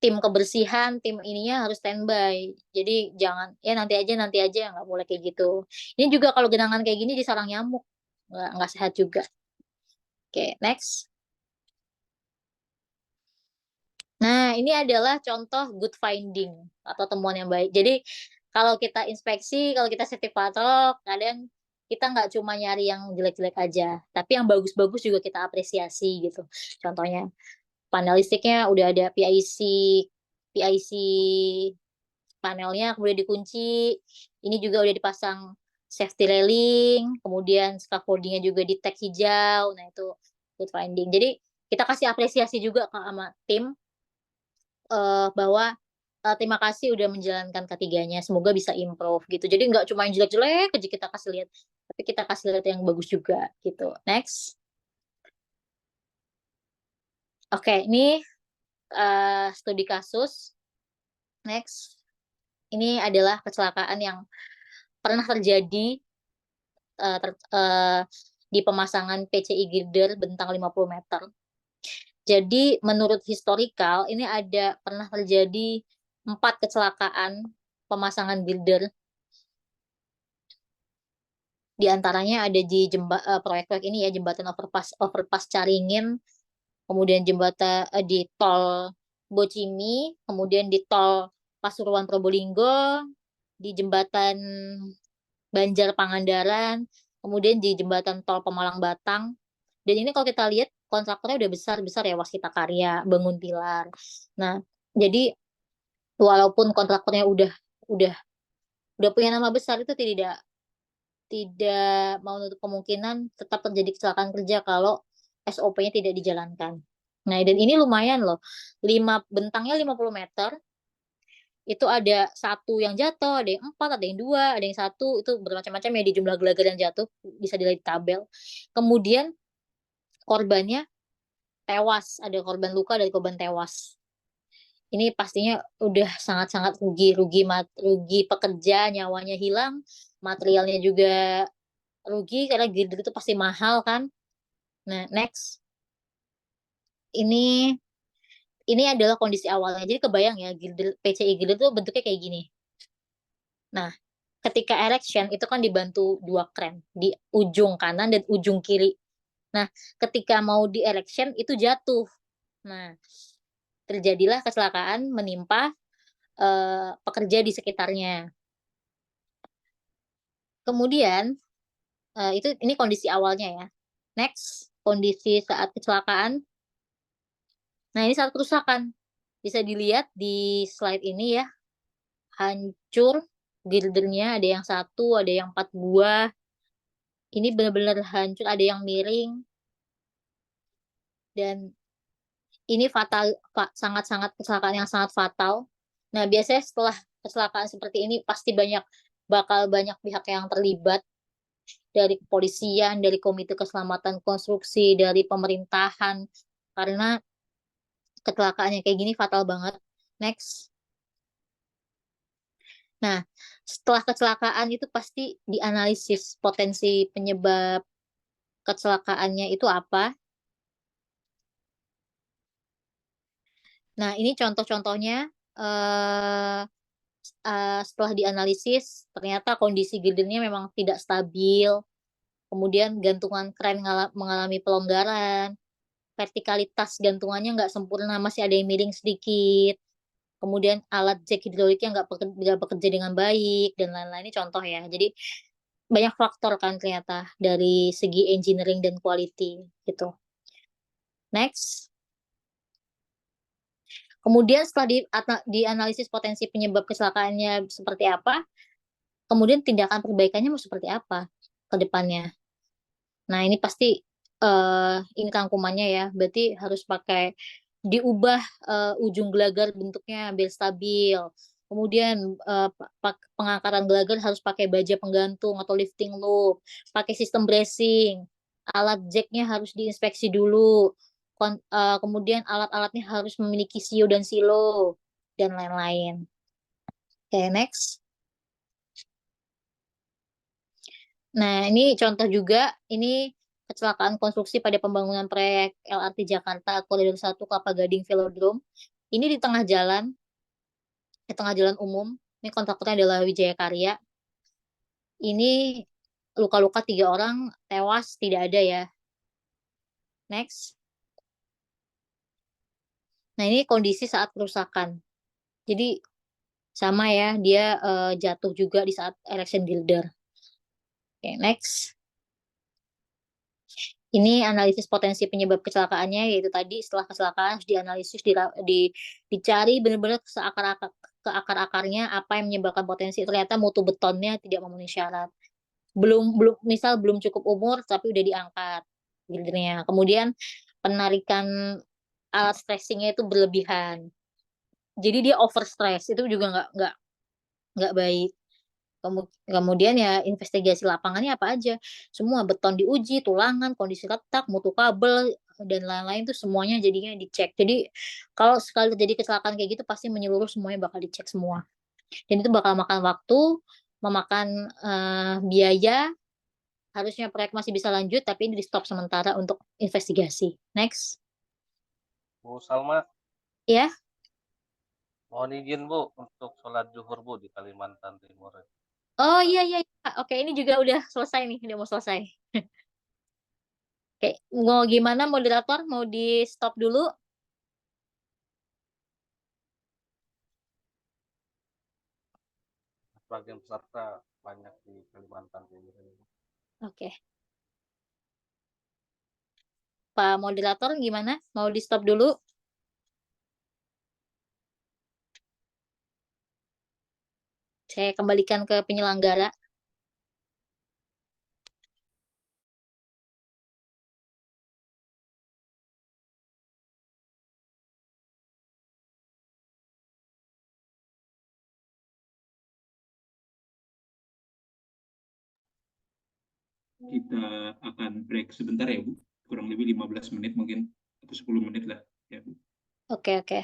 tim kebersihan, tim ininya harus standby. Jadi jangan ya nanti aja nggak boleh kayak gitu. Ini juga kalau genangan kayak gini disarang nyamuk, nggak sehat juga. Oke, next. Nah, ini adalah contoh good finding atau temuan yang baik. Jadi, kalau kita inspeksi, kalau kita safety patrol, kadang kita nggak cuma nyari yang jelek-jelek aja, tapi yang bagus-bagus juga kita apresiasi gitu. Contohnya, panel listriknya udah ada PIC panelnya kemudian dikunci. Ini juga udah dipasang safety railing, kemudian scaffoldingnya juga di tag hijau. Nah, itu good finding. Jadi, kita kasih apresiasi juga ke sama tim bahwa terima kasih udah menjalankan ketiganya, semoga bisa improve gitu. Jadi nggak cuma yang jelek-jelek aja kita kasih lihat, tapi kita kasih lihat yang bagus juga gitu. Next. Oke, ini studi kasus. Next. Ini adalah kecelakaan yang pernah terjadi di pemasangan PCI girder bentang 50 meter. Jadi menurut historikal ini pernah terjadi 4 kecelakaan pemasangan girder. Di antaranya ada di proyek-proyek ini ya, jembatan overpass Caringin, kemudian jembatan di tol Bocimi, kemudian di tol Pasuruan Probolinggo, di jembatan Banjar Pangandaran, kemudian di jembatan tol Pemalang Batang. Dan ini kalau kita lihat kontraktornya udah besar-besar ya, Waskita Karya, Bangun Pilar. Nah, jadi walaupun kontraktornya udah punya nama besar, itu tidak mau menutup kemungkinan tetap terjadi kecelakaan kerja kalau SOP-nya tidak dijalankan. Nah, dan ini lumayan loh. Bentangnya 50 meter, itu ada satu yang jatuh, ada yang 4, ada yang 2, ada yang 1, itu bermacam-macam ya di jumlah gelagar yang jatuh, bisa dilihat di tabel. Kemudian korbannya tewas, ada korban luka, ada korban tewas. Ini pastinya udah sangat-sangat rugi pekerja, nyawanya hilang, materialnya juga rugi karena girder itu pasti mahal kan. Nah, next. Ini adalah kondisi awalnya. Jadi kebayang ya, PCI girder itu bentuknya kayak gini. Nah, ketika erection itu kan dibantu 2 kren di ujung kanan dan ujung kiri. Nah, ketika mau di erection itu jatuh. Nah, terjadilah kecelakaan menimpa pekerja di sekitarnya. Kemudian ini kondisi awalnya ya. Next, kondisi saat kecelakaan. Nah, ini saat kerusakan. Bisa dilihat di slide ini ya. Hancur girdernya, ada yang 1, ada yang 4 buah. Ini benar-benar hancur, ada yang miring. Dan ini fatal, sangat-sangat kecelakaan yang sangat fatal. Nah, biasanya setelah kecelakaan seperti ini pasti bakal banyak pihak yang terlibat, dari kepolisian, dari Komite Keselamatan Konstruksi, dari pemerintahan, karena kecelakaannya kayak gini fatal banget. Next. Nah, setelah kecelakaan itu pasti dianalisis potensi penyebab kecelakaannya itu apa. Nah, ini contoh-contohnya. eh Setelah dianalisis, ternyata kondisi girdernya memang tidak stabil. Kemudian gantungan kren mengalami pelonggaran, vertikalitas gantungannya nggak sempurna, masih ada yang miring sedikit. Kemudian alat jack hidroliknya nggak bekerja dengan baik, dan lain-lain. Ini contoh ya. Jadi banyak faktor kan ternyata dari segi engineering dan quality gitu. Next. Kemudian setelah dianalisis potensi penyebab kecelakaannya seperti apa, kemudian tindakan perbaikannya mau seperti apa ke depannya. Nah, ini pasti ini rangkumannya ya. Berarti harus diubah ujung gelagar bentuknya biar stabil. Kemudian pengangkatan gelagar harus pakai baja penggantung atau lifting loop, pakai sistem bracing. Alat jacknya harus diinspeksi dulu. Kemudian alat-alatnya harus memiliki sio dan silo dan lain-lain. Oke, next. Nah, ini contoh juga, ini kecelakaan konstruksi pada pembangunan proyek LRT Jakarta Koridor 1 Kelapa Gading Velodrome. Ini di tengah jalan umum. Ini kontraktornya adalah Wijaya Karya. Ini luka-luka 3 orang, tewas tidak ada ya. Next. Nah, ini kondisi saat kerusakan. Jadi sama ya, dia jatuh juga di saat erection girder. Oke, next. Ini analisis potensi penyebab kecelakaannya, yaitu tadi setelah kecelakaan harus dianalisis, dicari benar-benar ke akar-akarnya apa yang menyebabkan potensi. Ternyata mutu betonnya tidak memenuhi syarat. Belum cukup umur tapi udah diangkat girdernya. Kemudian penarikan alat stressingnya itu berlebihan. Jadi dia over stress, itu juga nggak baik. Kemudian ya investigasi lapangannya apa aja. Semua beton diuji, tulangan, kondisi retak, mutu kabel, dan lain-lain tuh semuanya jadinya dicek. Jadi kalau sekali terjadi kecelakaan kayak gitu pasti menyeluruh, semuanya bakal dicek semua. Dan itu bakal makan waktu, memakan biaya. Harusnya proyek masih bisa lanjut, tapi ini di stop sementara untuk investigasi. Next. Bu Salma, Ya. mohon izin Bu untuk sholat zuhur Bu di Kalimantan Timur. Oh iya, iya, iya. Oke, ini juga udah selesai nih, udah mau selesai. Oke, mau gimana moderator? Mau di stop dulu? Sebagian peserta banyak di Kalimantan Timur. Oke. Pak moderator gimana? Mau di stop dulu? Saya kembalikan ke penyelenggara. Kita akan break sebentar ya, Bu. Kurang lebih 15 menit mungkin, atau 10 menit lah. Ya, Bu. Oke, oke.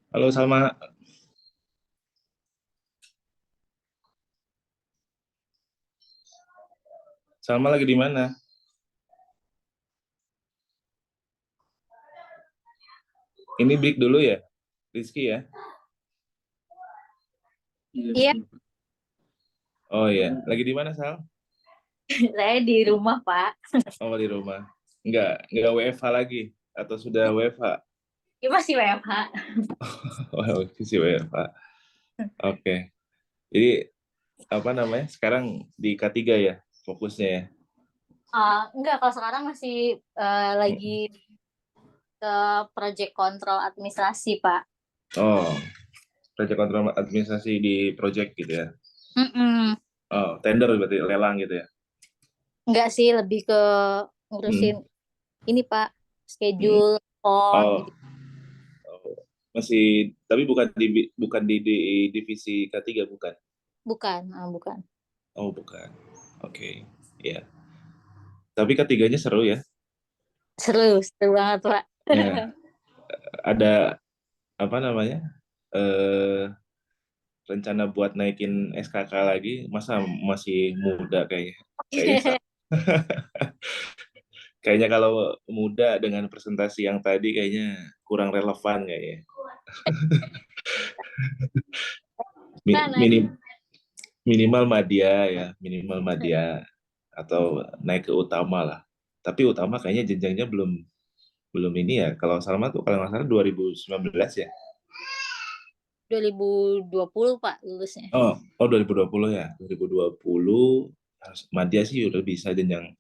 Halo Salma, Salma lagi di mana? Ini break dulu ya, Rizky ya? Iya, betul, Pak. Oh iya, lagi di mana Sal? saya di rumah, Pak. Oh di rumah. Enggak WFH lagi atau sudah WFH? Ini masih WFH. Oh, si WFH. Oke. Jadi apa namanya? Sekarang di K3 ya fokusnya ya. Enggak, kalau sekarang masih lagi ke project control administrasi, Pak. Oh, project kontrol administrasi di project gitu ya. Mm-mm. Oh, tender berarti lelang gitu ya. Enggak sih, lebih ke ngurusin ini, Pak, schedule, phone, Oh, gitu. masih tapi bukan di divisi K3 bukan. Bukan. Oh, bukan. Oke. Ya. Tapi ketiganya seru ya. Seru banget, Pak. Ya, ada apa namanya? Eh rencana buat naikin SKK lagi, masa masih muda kayaknya. Kayaknya kalau muda dengan presentasi yang tadi kayaknya kurang relevan kayaknya. Kan, Minim, minimal madya ya, minimal madya atau naik ke utama lah. Tapi utama kayaknya jenjangnya belum belum ini ya. Kalau Salma tuh kalau nggak salah 2019 ya. 2020, Pak, lulusnya. Oh 2020 ya. 2020 harus madya sih udah bisa jenjang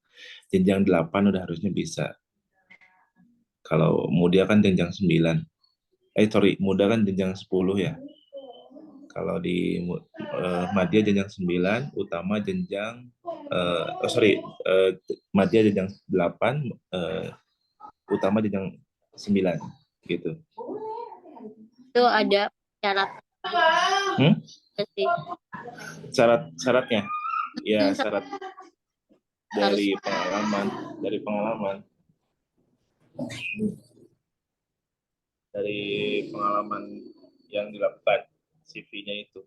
jenjang 8 udah harusnya bisa. Kalau muda kan jenjang 9. Muda kan jenjang 10 ya. Kalau di madya jenjang 9, utama jenjang madya jenjang 8, utama jenjang 9 gitu. Itu ada syarat sih. Syaratnya ya syarat Harus dari pengalaman yang dilakukan CV-nya itu.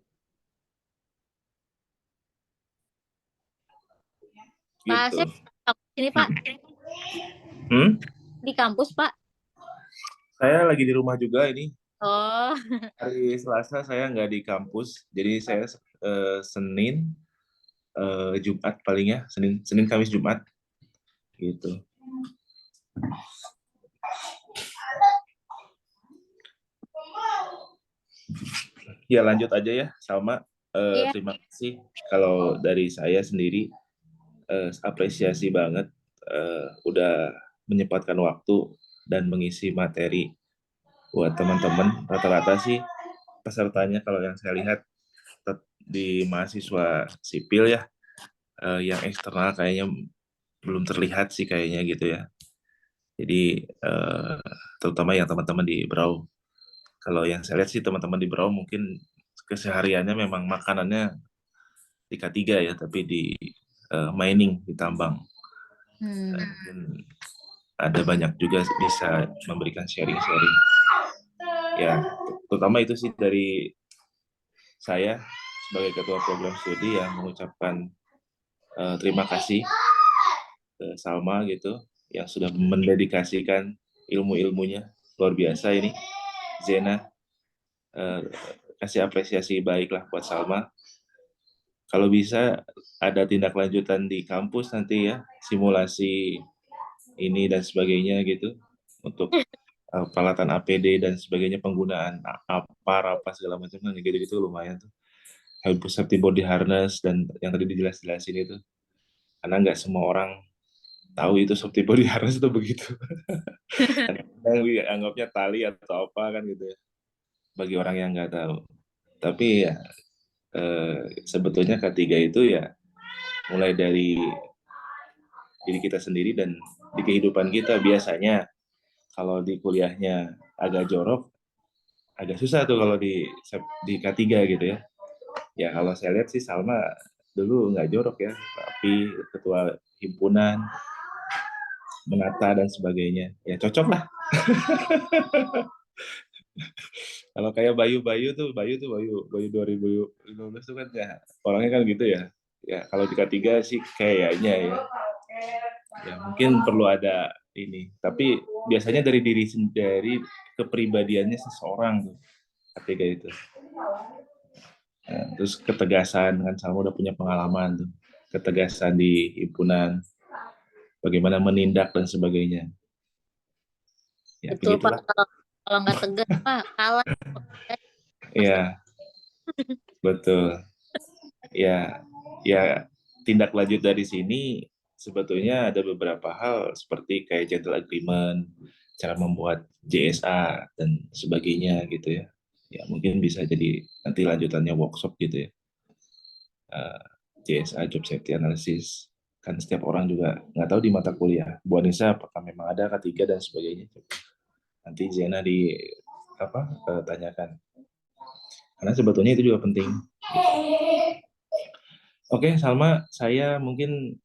Pak, Gitu. saya sini, Pak. Di kampus, Pak. Saya lagi di rumah juga ini. Oh, Hari Selasa saya nggak di kampus, jadi saya Senin, Jumat paling ya, Senin Kamis Jumat gitu. Ya lanjut aja ya, Salma. iya. Terima kasih. Kalau dari saya sendiri apresiasi banget udah menyempatkan waktu dan mengisi materi buat teman-teman. Rata-rata sih pesertanya kalau yang saya lihat di mahasiswa sipil ya, yang eksternal kayaknya belum terlihat sih kayaknya gitu ya. Jadi terutama yang teman-teman di Brau. Kalau yang saya lihat sih teman-teman di Brau mungkin kesehariannya memang makanannya di K3 ya, tapi di mining, di tambang. Dan ada banyak juga bisa memberikan sharing-sharing. Ya, terutama itu sih dari saya sebagai ketua program studi yang mengucapkan terima kasih ke Salma gitu yang sudah mendedikasikan ilmu-ilmunya luar biasa ini. Zena kasih apresiasi baiklah buat Salma. Kalau bisa ada tindak lanjutan di kampus nanti ya, simulasi ini dan sebagainya gitu untuk peralatan APD dan sebagainya, penggunaan apa segala macam kan gitu-gitu lumayan tuh. Safety body harness dan yang tadi dijelas-jelasin itu. Karena nggak semua orang tahu itu safety body harness itu begitu. Kadang anggapnya tali atau apa kan gitu ya. Bagi orang yang nggak tahu. Tapi ya sebetulnya K3 itu ya mulai dari diri kita sendiri dan di kehidupan kita. Biasanya kalau di kuliahnya agak jorok, agak susah tuh kalau di K3 gitu ya. Ya kalau saya lihat sih Salma dulu nggak jorok ya, tapi ketua himpunan, menata dan sebagainya. Ya cocok lah. Kalau kayak Bayu 2015 tuh kan ya orangnya kan gitu ya. Ya kalau di K3 sih kayaknya ya. Ya mungkin perlu ada ini. Tapi biasanya dari kepribadiannya seseorang tuh K3 itu. Nah, terus ketegasan kan Salma udah punya pengalaman tuh. Ketegasan di himpunan, bagaimana menindak dan sebagainya. Ya Betul Pak, begitulah. kalau nggak tegas Pak kalah. Iya, betul. Ya, ya tindak lanjut dari sini sebetulnya ada beberapa hal seperti kayak gentle agreement, cara membuat JSA dan sebagainya gitu ya. Ya mungkin bisa jadi nanti lanjutannya workshop gitu ya. JSA Job Safety Analysis kan setiap orang juga nggak tahu di mata kuliah. Bu Anissa apakah memang ada K3 dan sebagainya. Nanti Zena tanyakan. Karena sebetulnya itu juga penting. Oke, Salma, saya mungkin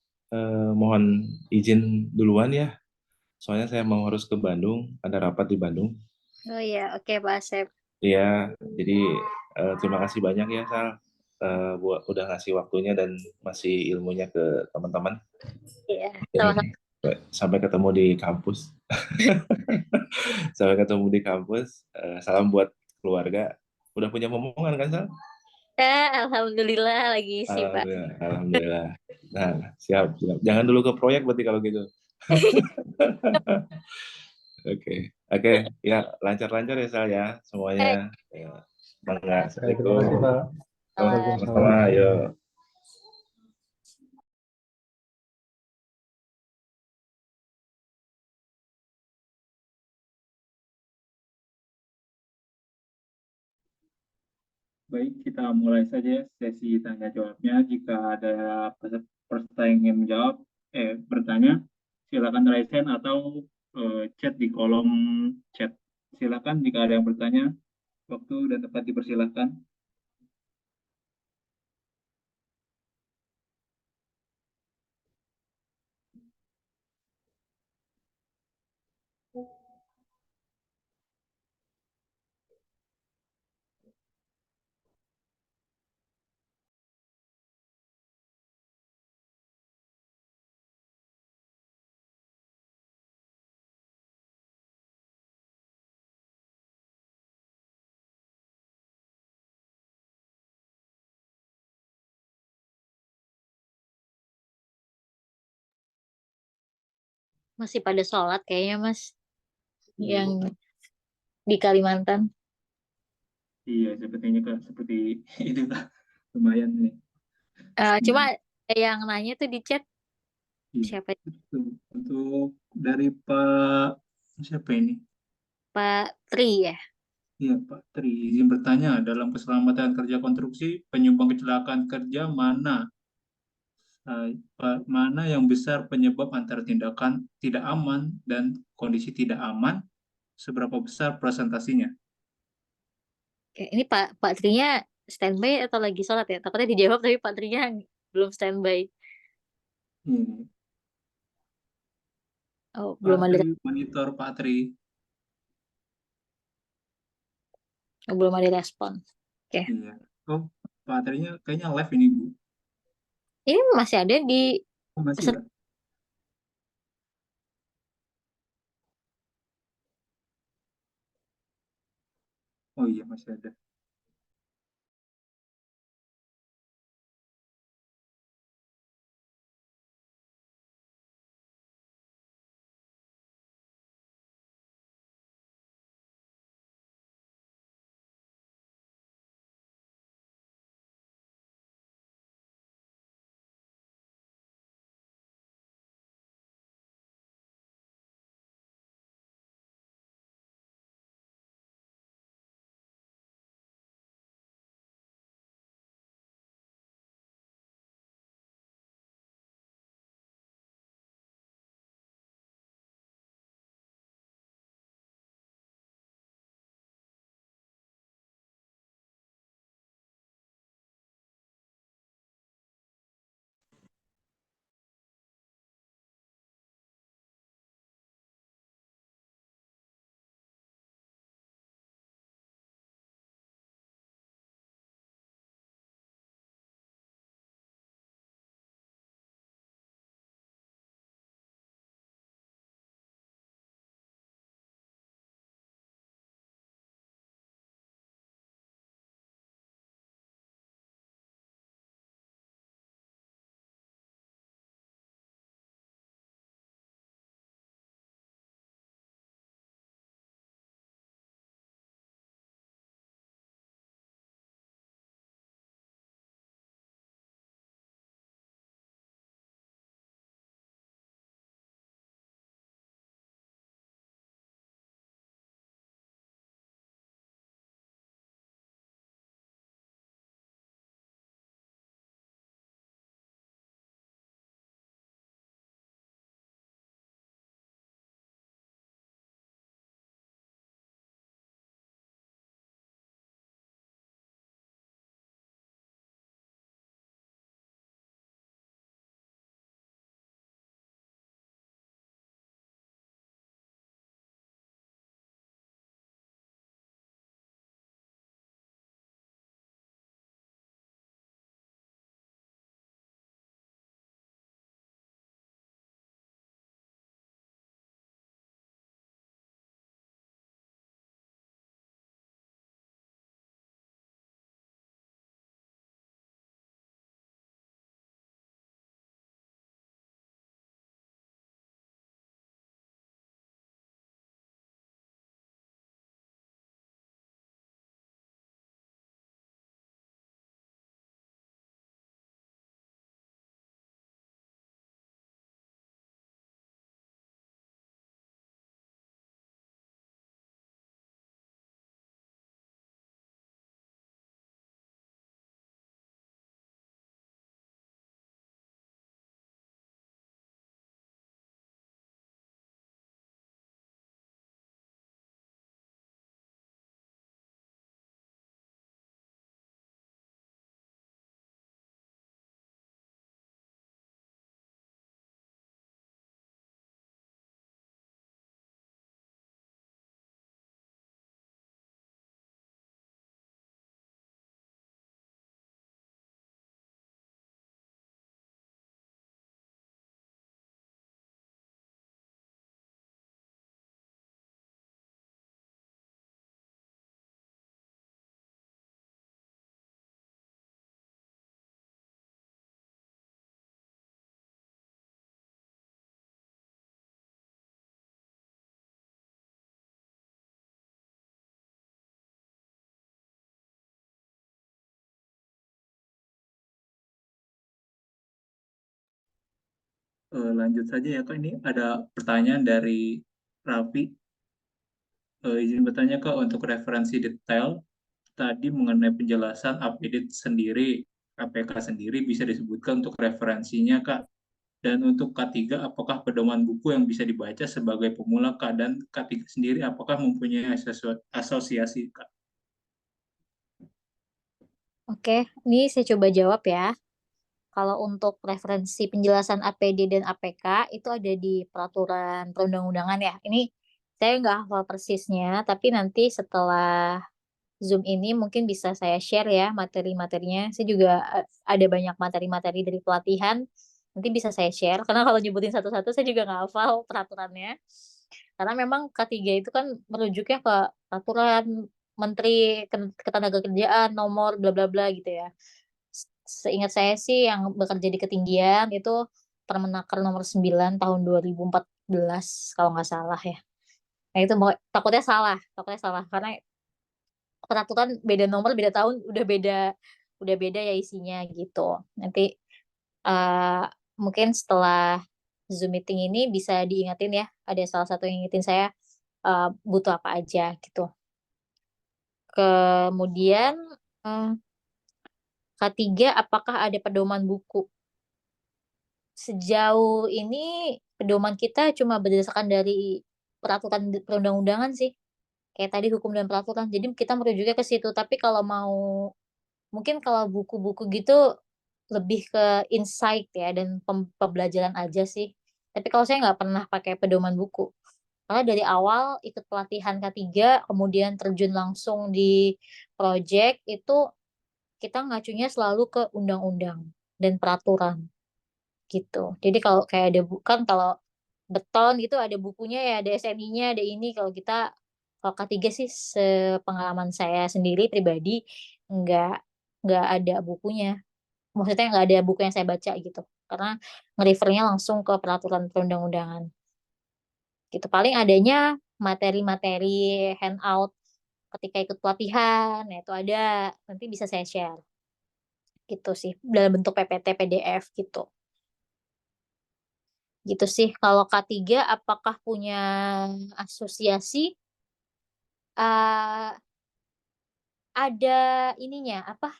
mohon izin duluan ya. Soalnya saya mau harus ke Bandung, ada rapat di Bandung. Oh iya, oke Pak Asep. Ya, jadi terima kasih banyak ya Sal, buat udah ngasih waktunya dan masih ilmunya ke teman-teman. Iya, Dan sama-sama. sampai ketemu di kampus. Sampai ketemu di kampus. Salam buat keluarga. Udah punya momongan kan Sal? Ya, alhamdulillah lagi isi Pak. Alhamdulillah. Alhamdulillah. Nah, siap, siap. Jangan dulu ke proyek berarti kalau gitu. Oke, oke, ya lancar-lancar ya Sal ya semuanya. Ya, semangat. Ya, terima kasih Assalamualaikum. Pak. Sama-sama, Waalaikumsalam. ayo. Baik, kita mulai saja sesi tanya jawabnya. Jika ada peserta yang ingin bertanya, silakan raise hand atau chat di kolom chat. Silakan jika ada yang bertanya, waktu dan tempat dipersilakan. Masih pada sholat kayaknya Mas, yang di Kalimantan. Iya, sepertinya Kak, seperti itu Kak. Lumayan nih. Cuma yang nanya tuh di chat Iya. siapa? Untuk dari Pak, siapa ini? Pak Tri ya. Iya, Pak Tri, izin bertanya, dalam keselamatan kerja konstruksi, penyumbang kecelakaan kerja mana yang besar penyebab antara tindakan tidak aman dan kondisi tidak aman, seberapa besar presentasinya? Oke, ini Pak Trinya standby atau lagi sholat ya? Takutnya dijawab tapi Pak Trinya belum standby. Hmm. Oh, Pak belum ada, Tri, monitor Pak Tri. belum ada respon. Oke. Iya. Oh, Pak Trinya kayaknya live ini, Bu. Ini masih ada di Oh, masih, peserta. Kak? Oh iya, masih ada. Lanjut saja ya Kak, ini ada pertanyaan dari Raffi. Izin bertanya Kak, untuk referensi detail tadi mengenai penjelasan APD sendiri, APK sendiri bisa disebutkan untuk referensinya Kak. Dan untuk K3, apakah pedoman buku yang bisa dibaca sebagai pemula Kak? Dan K3 sendiri apakah mempunyai asosiasi Kak? Oke, ini saya coba jawab ya. Kalau untuk referensi penjelasan APD dan APK itu ada di peraturan perundang-undangan ya. Ini saya nggak hafal persisnya, tapi nanti setelah Zoom ini mungkin bisa saya share ya materi-materinya. Saya juga ada banyak materi-materi dari pelatihan, nanti bisa saya share. Karena kalau nyebutin satu-satu saya juga nggak hafal peraturannya. Karena memang K3 itu kan merujuknya ke peraturan Menteri Ketenagakerjaan nomor bla bla bla gitu ya. Seingat saya sih yang bekerja di ketinggian itu Permenaker nomor 9 tahun 2014 kalau nggak salah ya. Nah itu takutnya salah karena peraturan beda nomor, beda tahun, udah beda ya isinya gitu. Nanti eh, mungkin setelah Zoom meeting ini bisa diingetin ya, ada salah satu yang ingetin saya butuh apa aja gitu. Kemudian eh, K3, apakah ada pedoman buku? Sejauh ini pedoman kita cuma berdasarkan dari peraturan perundang-undangan sih. Kayak tadi hukum dan peraturan. Jadi kita merujuknya ke situ. Tapi kalau mau, mungkin kalau buku-buku gitu lebih ke insight ya dan pembelajaran aja sih. Tapi kalau saya nggak pernah pakai pedoman buku. Karena dari awal ikut pelatihan K3, kemudian terjun langsung di project itu kita ngacunya selalu ke undang-undang dan peraturan gitu. Jadi kalau kayak ada bukan kalau beton gitu ada bukunya ya, ada SNI-nya, ada ini. Kalau K3 sih sepengalaman saya sendiri pribadi nggak nggak ada bukunya. Maksudnya nggak ada buku yang saya baca gitu. Karena nge-refernya langsung ke peraturan perundang-undangan. Gitu. Paling adanya materi-materi handout ketika ikut pelatihan, ya itu ada. Nanti bisa saya share. Gitu sih, dalam bentuk PPT, PDF gitu. Gitu sih. Kalau K3 apakah punya asosiasi? Eh, ada ininya, apa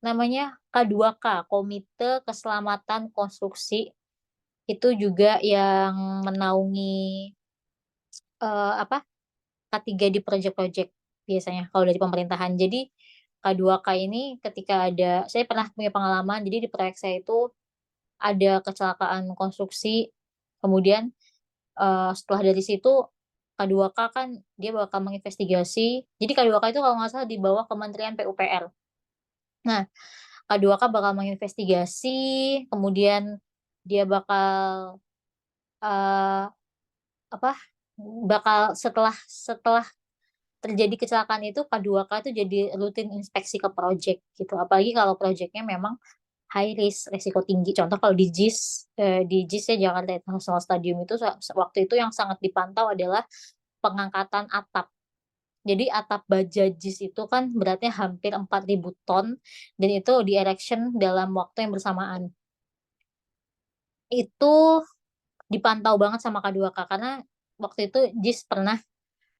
namanya? K2K, Komite Keselamatan Konstruksi. Itu juga yang menaungi apa K3 di proyek-proyek biasanya kalau dari pemerintahan. Jadi K2K ini ketika saya pernah punya pengalaman, jadi di proyek saya itu ada kecelakaan konstruksi, kemudian setelah dari situ K2K kan dia bakal menginvestigasi. Jadi K2K itu kalau nggak salah di bawah Kementerian PUPR. Nah, K2K bakal menginvestigasi, kemudian dia bakal eh, apa? Bakal setelah setelah terjadi kecelakaan itu K2K itu jadi rutin inspeksi ke project gitu. Apalagi kalau projectnya memang high risk, resiko tinggi. Contoh kalau di JIS ya Jakarta International Stadium itu waktu itu yang sangat dipantau adalah pengangkatan atap. Jadi atap baja JIS itu kan beratnya hampir 4.000 ton dan itu di erection dalam waktu yang bersamaan. Itu dipantau banget sama K2K karena waktu itu JIS pernah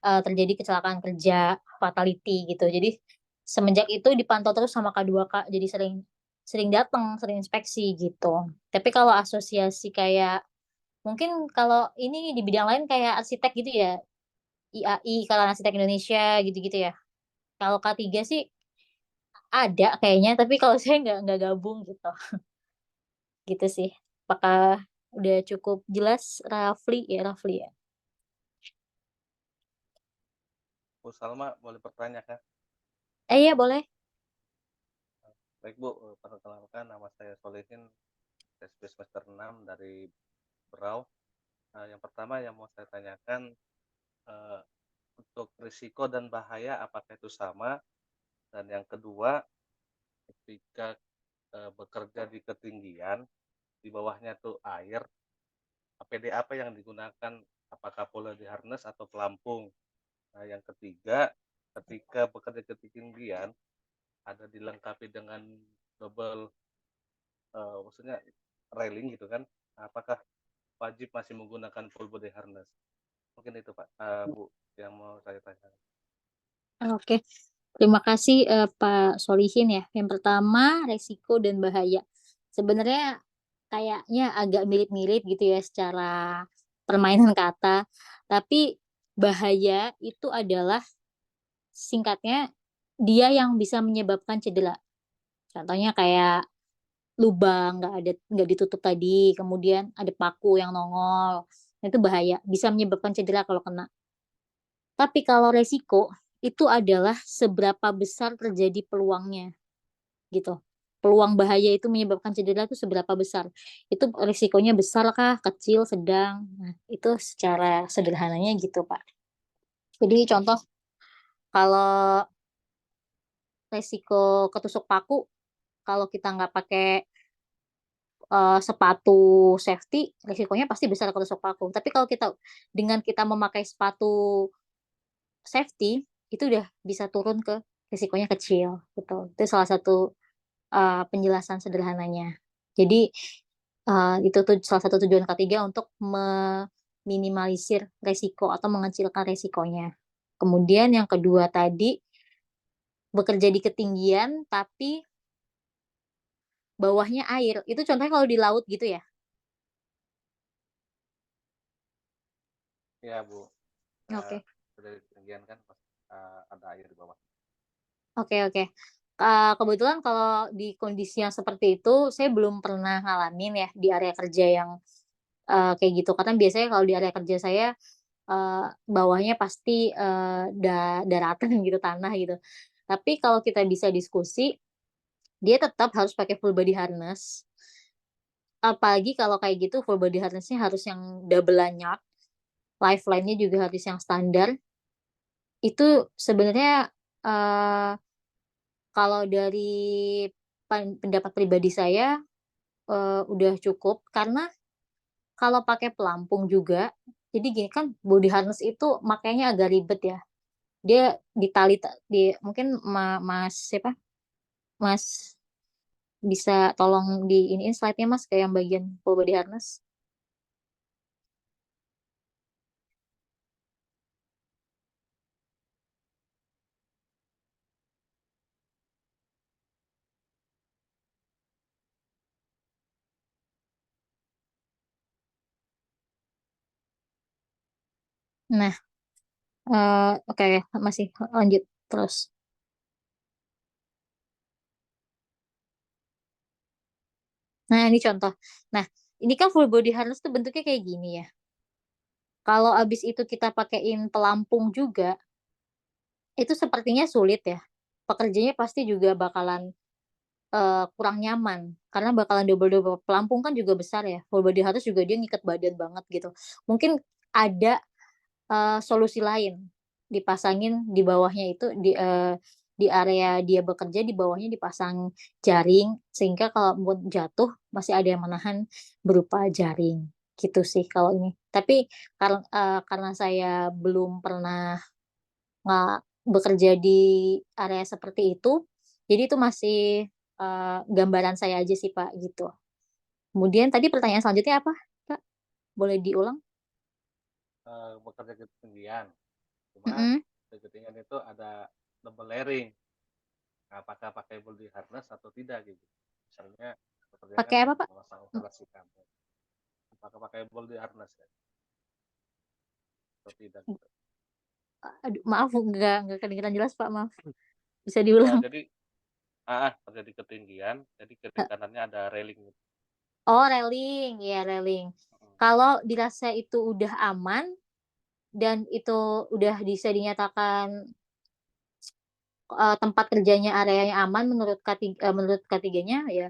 terjadi kecelakaan kerja, fatality gitu. Jadi semenjak itu dipantau terus sama K2K, jadi sering sering datang, sering inspeksi gitu. Tapi kalau asosiasi kayak mungkin kalau ini di bidang lain kayak arsitek gitu ya, IAI, Ikatan Arsitek Indonesia gitu-gitu ya. Kalau K3 sih ada kayaknya, tapi kalau saya nggak gabung gitu. Gitu sih. Apakah udah cukup jelas, Rafli ya, Rafli ya? Bu Salma boleh bertanya kan? Iya boleh. Baik Bu, perkenalkan nama saya Solihin, SP semester 6 dari Berau. Yang pertama yang mau saya tanyakan, eh, untuk risiko dan bahaya apakah itu sama? Dan yang kedua, ketika bekerja di ketinggian, di bawahnya tuh air, APD apa yang digunakan? Apakah poly harness atau pelampung? Nah, yang ketiga, ketika bekerja di ketinggian, ada dilengkapi dengan double, maksudnya railing gitu kan, apakah wajib masih menggunakan full body harness? Mungkin itu Pak, Bu, yang mau saya tanyakan. Oke, terima kasih Pak Solihin ya. Yang pertama, resiko dan bahaya. Sebenarnya kayaknya agak mirip-mirip gitu ya secara permainan kata. Tapi bahaya itu adalah singkatnya dia yang bisa menyebabkan cedera. Contohnya kayak lubang nggak ditutup tadi, kemudian ada paku yang nongol. Nah, itu bahaya, bisa menyebabkan cedera kalau kena. Tapi kalau resiko itu adalah seberapa besar terjadi peluangnya gitu. Peluang bahaya itu menyebabkan cedera itu seberapa besar. Itu risikonya besar kah, kecil, sedang. Nah, itu secara sederhananya gitu, Pak. Jadi contoh kalau resiko ketusuk paku, kalau kita nggak pakai sepatu safety, risikonya pasti besar ketusuk paku. Tapi kalau dengan kita memakai sepatu safety, itu udah bisa turun ke risikonya kecil, gitu. Itu salah satu penjelasan sederhananya. Jadi itu tuh salah satu tujuan ketiga untuk meminimalisir resiko atau mengecilkan resikonya. Kemudian yang kedua tadi, bekerja di ketinggian tapi bawahnya air. Itu contohnya kalau di laut gitu ya? Iya Bu, Oke. dari ketinggian kan ada air di bawah. Oke. Kebetulan kalau di kondisi yang seperti itu, saya belum pernah ngalamin ya di area kerja yang kayak gitu. Karena biasanya kalau di area kerja saya bawahnya pasti daratan gitu, tanah gitu. Tapi kalau kita bisa diskusi, dia tetap harus pakai full body harness. Apalagi kalau kayak gitu full body harness-nya harus yang double lanyard, lifeline-nya juga harus yang standar. Itu sebenarnya eee, kalau dari pendapat pribadi saya, udah cukup karena kalau pakai pelampung juga, jadi gini kan body harness itu makainya agak ribet ya. Dia ditali mungkin Mas siapa, Mas bisa tolong diiniin slide-nya Mas, kayak yang bagian full body harness. Nah, oke, masih lanjut terus. Nah, ini contoh. Nah, ini kan full body harness tuh bentuknya kayak gini ya. Kalau abis itu kita pakein pelampung juga, itu sepertinya sulit ya. Pekerjanya pasti juga bakalan kurang nyaman karena bakalan double-double. Pelampung kan juga besar ya. Full body harness juga dia ngikat badan banget gitu. Mungkin ada solusi lain, dipasangin di bawahnya itu di area dia bekerja, di bawahnya dipasang jaring sehingga kalau mau jatuh masih ada yang menahan berupa jaring, gitu sih kalau ini. Tapi karena saya belum pernah bekerja di area seperti itu, jadi itu masih gambaran saya aja sih, Pak, gitu. Kemudian tadi pertanyaan selanjutnya apa, Kak? Boleh diulang? Bekerja di ketinggian, cuma Mhm. di ketinggian itu ada double layering. Apakah pakai body harness atau tidak gitu. Misalnya bekerja kan Pakai apa, Pak? memasang instalasi kabel. Apakah pakai body harness ya? Atau tidak gitu. Aduh, maaf nggak kedengeran jelas, Pak, maaf. Bisa Ya, diulang? jadi kerja di ketinggian, jadi kiri kanannya ada railing gitu. Oh, railing, ya railing. Kalau dirasa itu udah aman dan itu udah bisa dinyatakan tempat kerjanya, areanya aman menurut K3-nya ya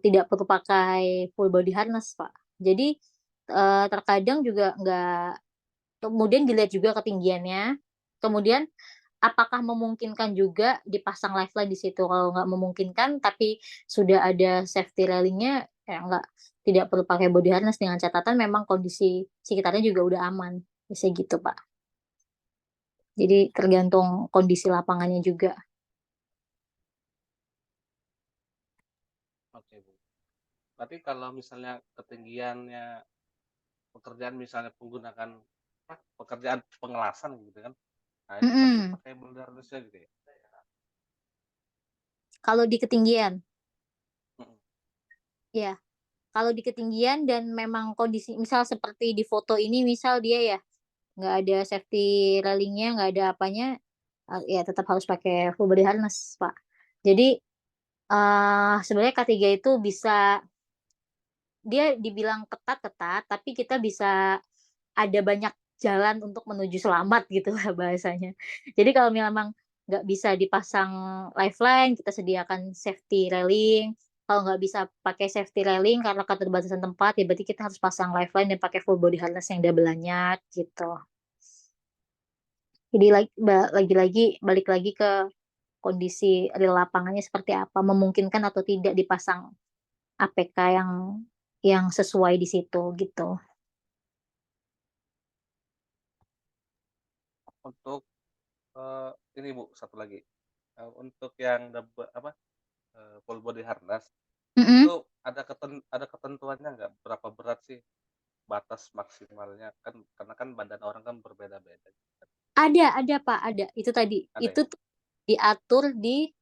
tidak perlu pakai full body harness, Pak. Jadi terkadang juga nggak, kemudian dilihat juga ketinggiannya, kemudian apakah memungkinkan juga dipasang lifeline di situ. Kalau nggak memungkinkan tapi sudah ada safety railing-nya, ya nggak, tidak perlu pakai body harness dengan catatan memang kondisi sekitarnya juga udah aman, bisa gitu, Pak. Jadi tergantung kondisi lapangannya juga. Oke, Bu. Berarti kalau misalnya ketinggiannya pekerjaan misalnya menggunakan pekerjaan pengelasan gitu kan, nah itu pasti pakai boulder harness-nya gitu ya. Kalau di ketinggian, Mm-mm. ya. Kalau di ketinggian dan memang kondisi, misal seperti di foto ini, misal dia ya nggak ada safety railingnya, nggak ada apanya, ya tetap harus pakai full body harness, Pak. Jadi sebenarnya K3 itu bisa, dia dibilang ketat-ketat, tapi kita bisa ada banyak jalan untuk menuju selamat gitu lah bahasanya. Jadi kalau memang nggak bisa dipasang lifeline, kita sediakan safety railing. Kalau nggak bisa pakai safety railing karena keterbatasan tempat, ya berarti kita harus pasang lifeline dan pakai full body harness yang double-nya gitu. Jadi lagi-lagi balik lagi ke kondisi real lapangannya seperti apa, memungkinkan atau tidak dipasang APK yang sesuai di situ gitu. Untuk ini Bu, satu lagi. Untuk yang full body harness Mm-mm. itu ada ketentuannya nggak berapa berat sih batas maksimalnya kan, karena kan badan orang kan berbeda-beda. Ada Pak, ada. Itu tadi. Ada Itu ya? tuh diatur di,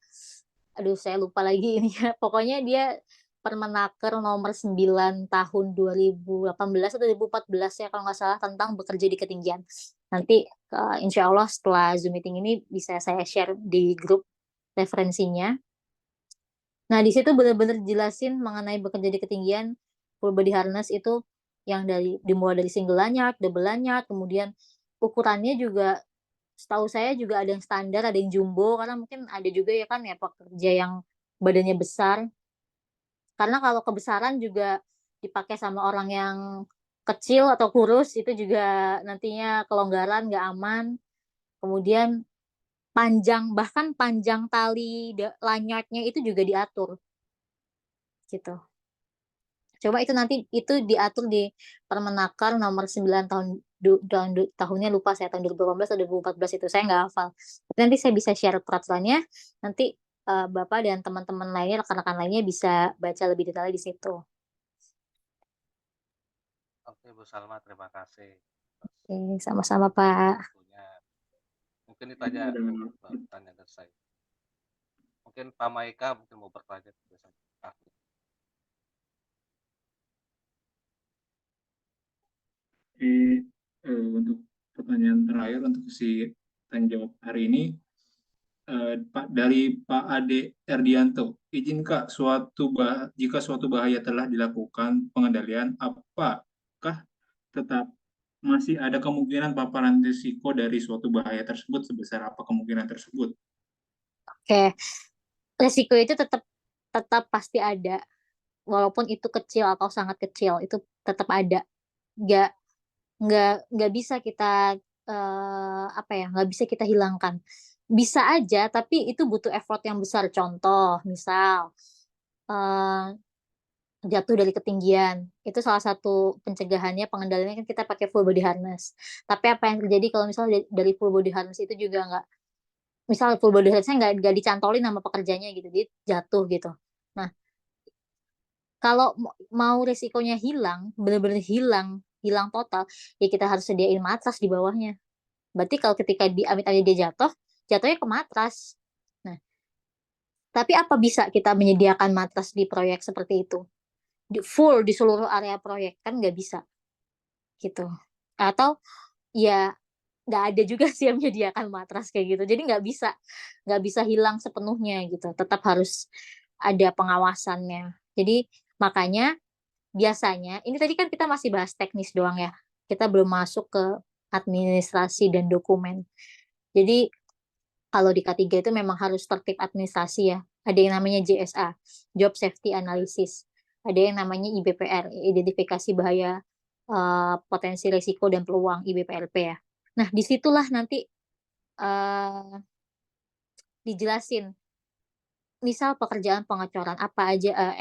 aduh saya lupa lagi ini ya. Pokoknya dia Permenaker nomor 9 tahun 2018 atau 2014 ya kalau nggak salah, tentang bekerja di ketinggian. Nanti insya Allah setelah Zoom meeting ini bisa saya share di grup referensinya. Nah, di situ benar-benar jelasin mengenai bekerja di ketinggian. Full body harness itu yang dimulai dari single lanyard, double lanyard, kemudian ukurannya juga setahu saya juga ada yang standar, ada yang jumbo, karena mungkin ada juga ya kan ya pekerja yang badannya besar. Karena kalau kebesaran juga dipakai sama orang yang kecil atau kurus, itu juga nantinya kelonggaran, nggak aman. Kemudian bahkan panjang tali lanyardnya itu juga diatur gitu. Coba itu nanti itu diatur di Permenaker nomor 9 tahunnya lupa saya, tahun 2018 atau 2014 itu saya nggak hafal. Tapi nanti saya bisa share peraturannya, nanti Bapak dan teman-teman lainnya, rekan-rekan lainnya bisa baca lebih detail di situ. Oke Bu Salma, terima kasih. Oke, sama-sama Pak. Mungkin itu aja Bu, pertanyaan dari saya. Mungkin Pak Maika mungkin mau bertanya. Untuk pertanyaan terakhir untuk si tanya jawab hari ini, dari Pak Ade Erdianto, izin Kak, jika suatu bahaya telah dilakukan pengendalian, apakah tetap masih ada kemungkinan paparan risiko dari suatu bahaya tersebut, sebesar apa kemungkinan tersebut? Oke, risiko itu tetap pasti ada, walaupun itu kecil atau sangat kecil, itu tetap ada. Nggak nggak bisa kita nggak bisa kita hilangkan. Bisa aja, tapi itu butuh effort yang besar. Contoh, misal jatuh dari ketinggian, itu salah satu pencegahannya, pengendaliannya kan kita pakai full body harness. Tapi apa yang terjadi kalau misalnya dari full body harness itu juga nggak, misal full body harnessnya nggak dicantolin nama pekerjanya gitu, dia jatuh gitu. Nah, kalau mau resikonya hilang, benar-benar hilang total, ya kita harus sediain matras di bawahnya. Berarti kalau ketika amit-amit dia jatuhnya ke matras. Nah, tapi apa bisa kita menyediakan matras di proyek seperti itu? Full di seluruh area proyek? Kan nggak bisa. Gitu. Atau ya nggak ada juga sih yang menyediakan matras kayak gitu. Jadi nggak bisa hilang sepenuhnya gitu. Tetap harus ada pengawasannya. Jadi makanya biasanya, ini tadi kan kita masih bahas teknis doang ya. Kita belum masuk ke administrasi dan dokumen. Jadi kalau di K3 itu memang harus tertib administrasi ya. Ada yang namanya JSA, Job Safety Analysis. Ada yang namanya IBPR, Identifikasi Bahaya Potensi Risiko dan Peluang, IBPRP ya. Nah, disitulah nanti dijelasin. Misal pekerjaan pengecoran apa aja,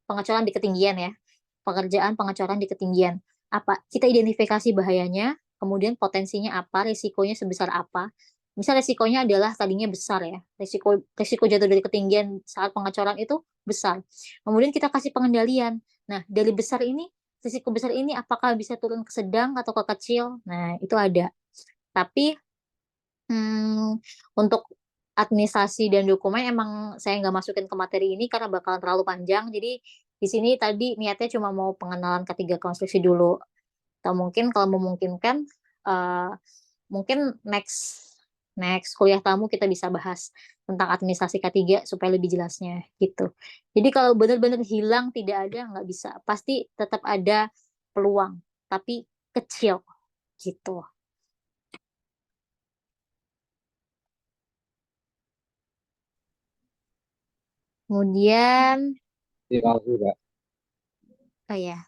pengecoran di ketinggian ya. Pekerjaan pengecoran di ketinggian. Apa? Kita identifikasi bahayanya, kemudian potensinya apa, risikonya sebesar apa. Misal resikonya adalah tadinya besar ya, resiko jatuh dari ketinggian saat pengecoran itu besar. Kemudian kita kasih pengendalian. Nah, dari besar ini, risiko besar ini apakah bisa turun ke sedang atau ke kecil? Nah, itu ada. Tapi untuk administrasi dan dokumen emang saya nggak masukin ke materi ini karena bakalan terlalu panjang. Jadi di sini tadi niatnya cuma mau pengenalan ketiga konstruksi dulu. Atau mungkin kalau memungkinkan, mungkin next kuliah tamu kita bisa bahas tentang administrasi K3 supaya lebih jelasnya gitu. Jadi kalau benar-benar hilang tidak ada nggak bisa. Pasti tetap ada peluang, tapi kecil gitu. Kemudian, Terima kasih, Kak. oh ya,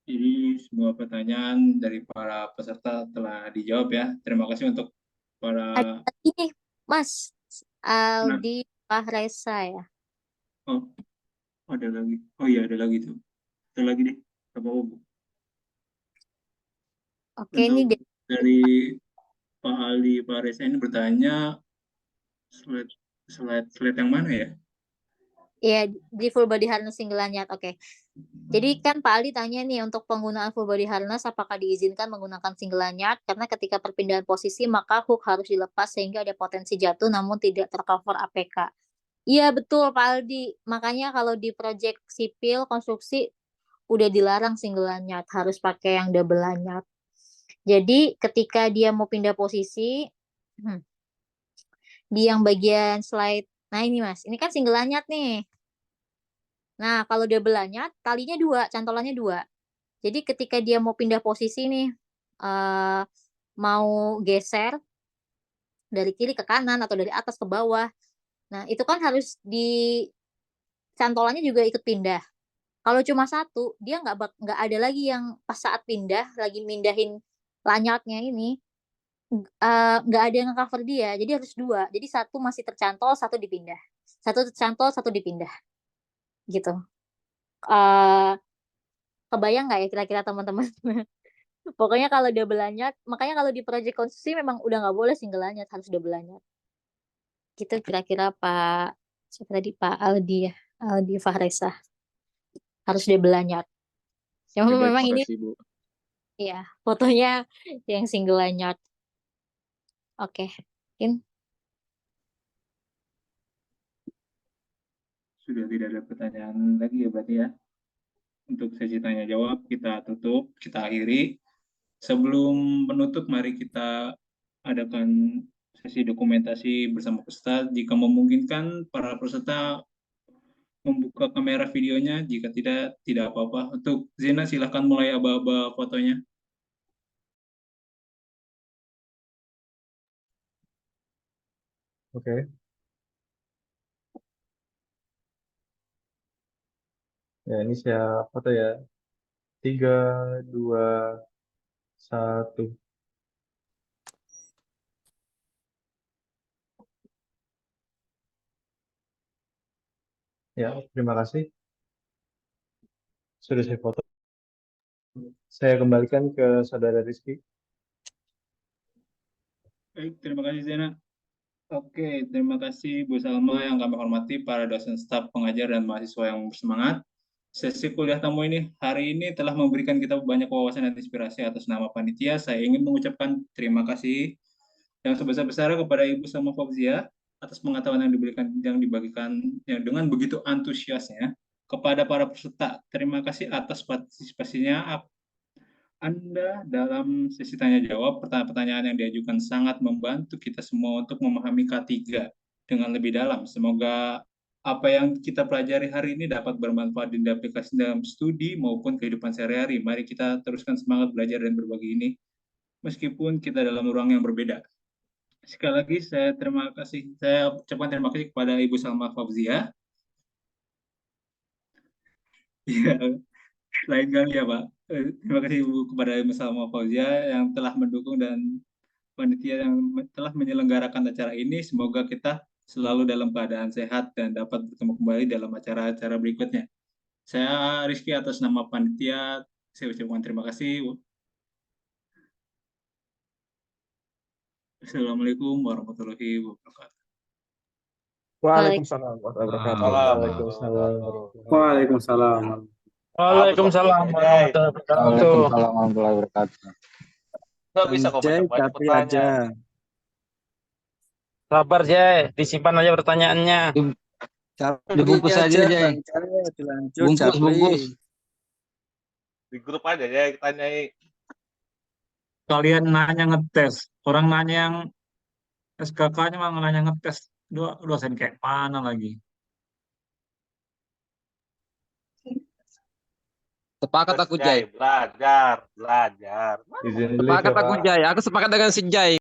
Jadi semua pertanyaan dari para peserta telah dijawab ya. Terima kasih untuk para ada lagi nih, Mas Nah, Aldi Fahresa ya. oh, ada lagi. Oh iya, ada lagi tuh. Ada lagi deh. Gak apa-apa, Bu. Oke, ini Untuk dari Pak Aldi Fahresa ini bertanya slide yang mana ya? ya di full body harness single lanyard. Oke. Jadi kan Pak Aldi tanya nih untuk penggunaan full body harness apakah diizinkan menggunakan single lanyard karena ketika perpindahan posisi maka hook harus dilepas sehingga ada potensi jatuh namun tidak tercover APK. Iya betul Pak Aldi. Makanya kalau di proyek sipil konstruksi udah dilarang single lanyard, harus pakai yang double lanyard. Jadi ketika dia mau pindah posisi di yang bagian slide, nah ini Mas, ini kan single lanyard nih. Nah kalau double lanyard talinya 2, cantolannya 2. Jadi ketika dia mau pindah posisi nih, mau geser dari kiri ke kanan atau dari atas ke bawah, nah itu kan harus di cantolannya juga ikut pindah. Kalau cuma satu, dia nggak ada lagi yang pas saat pindah, lagi mindahin lanyardnya ini, nggak ada yang cover dia. Jadi harus 2. Jadi satu masih tercantol, satu dipindah. Satu tercantol, satu dipindah. Gitu. Kebayang nggak ya kira-kira teman-teman? Pokoknya kalau double lanyard, makanya kalau di proyek konstruksi memang udah nggak boleh single lanyard, harus double lanyard. Gitu kira-kira Pak, siapa tadi Pak Aldi ya, Aldi Fahresa. Harus double lanyard. Cuma Baik, memang ini makasih, Bu. ya fotonya yang single lanyard. Oke, mungkin Sudah tidak ada pertanyaan lagi ya berarti ya. Untuk sesi tanya jawab kita tutup, kita akhiri. Sebelum menutup, mari kita adakan sesi dokumentasi bersama peserta. Jika memungkinkan, para peserta membuka kamera videonya. Jika tidak, tidak apa-apa. Untuk Zena, silahkan mulai aba-aba fotonya. Oke. Ya, ini saya foto ya. 3, 2, 1. Ya, terima kasih. Sudah saya foto. Saya kembalikan ke Saudara Rizky. Baik, terima kasih Zena. Oke, terima kasih Bu Salma yang kami hormati, para dosen, staf, pengajar, dan mahasiswa yang bersemangat. Sesi kuliah tamu ini hari ini telah memberikan kita banyak wawasan dan inspirasi. Atas nama panitia, saya ingin mengucapkan terima kasih yang sebesar-besarnya kepada Ibu Salma Fauzia atas pengetahuan yang dibagikan yang dengan begitu antusiasnya kepada para peserta. Terima kasih atas partisipasinya Anda dalam sesi tanya jawab. Pertanyaan-pertanyaan yang diajukan sangat membantu kita semua untuk memahami K3 dengan lebih dalam. Semoga apa yang kita pelajari hari ini dapat bermanfaat dan diaplikasi dalam studi maupun kehidupan sehari-hari. Mari kita teruskan semangat belajar dan berbagi ini, meskipun kita dalam ruang yang berbeda. Sekali lagi saya ucapkan terima kasih kepada Ibu Salma Fauzia. Ya, lain kali ya Pak. Terima kasih Ibu kepada Ibu Salma Fauzia yang telah mendukung dan panitia yang telah menyelenggarakan acara ini. Semoga kita selalu dalam keadaan sehat dan dapat bertemu kembali dalam acara-acara berikutnya. Saya Rizky atas nama panitia, saya ucapkan terima kasih. Assalamualaikum warahmatullahi wabarakatuh. Waalaikumsalam warahmatullahi wabarakatuh. Waalaikumsalam Waalaikumsalam. Waalaikumsalam warahmatullahi wabarakatuh. Waalaikumsalam warahmatullahi wabarakatuh. Nggak bisa kok Anjay, banyak tapi pertanyaan. aja. Sabar, Jay. Disimpan aja pertanyaannya. Dibungkus Tapi aja, Jay. Dilanjut, Bungkus, Capri. bungkus. Di grup aja ya kita tanyai. Kalian nanya ngetes, orang nanya yang SKK-nya mah nanya ngetes. Dosen kayak mana lagi? Sepakat aku, Jay. Belajar. Izin dulu, Sepakat siapa? aku, Jay. Aku sepakat dengan si Jay.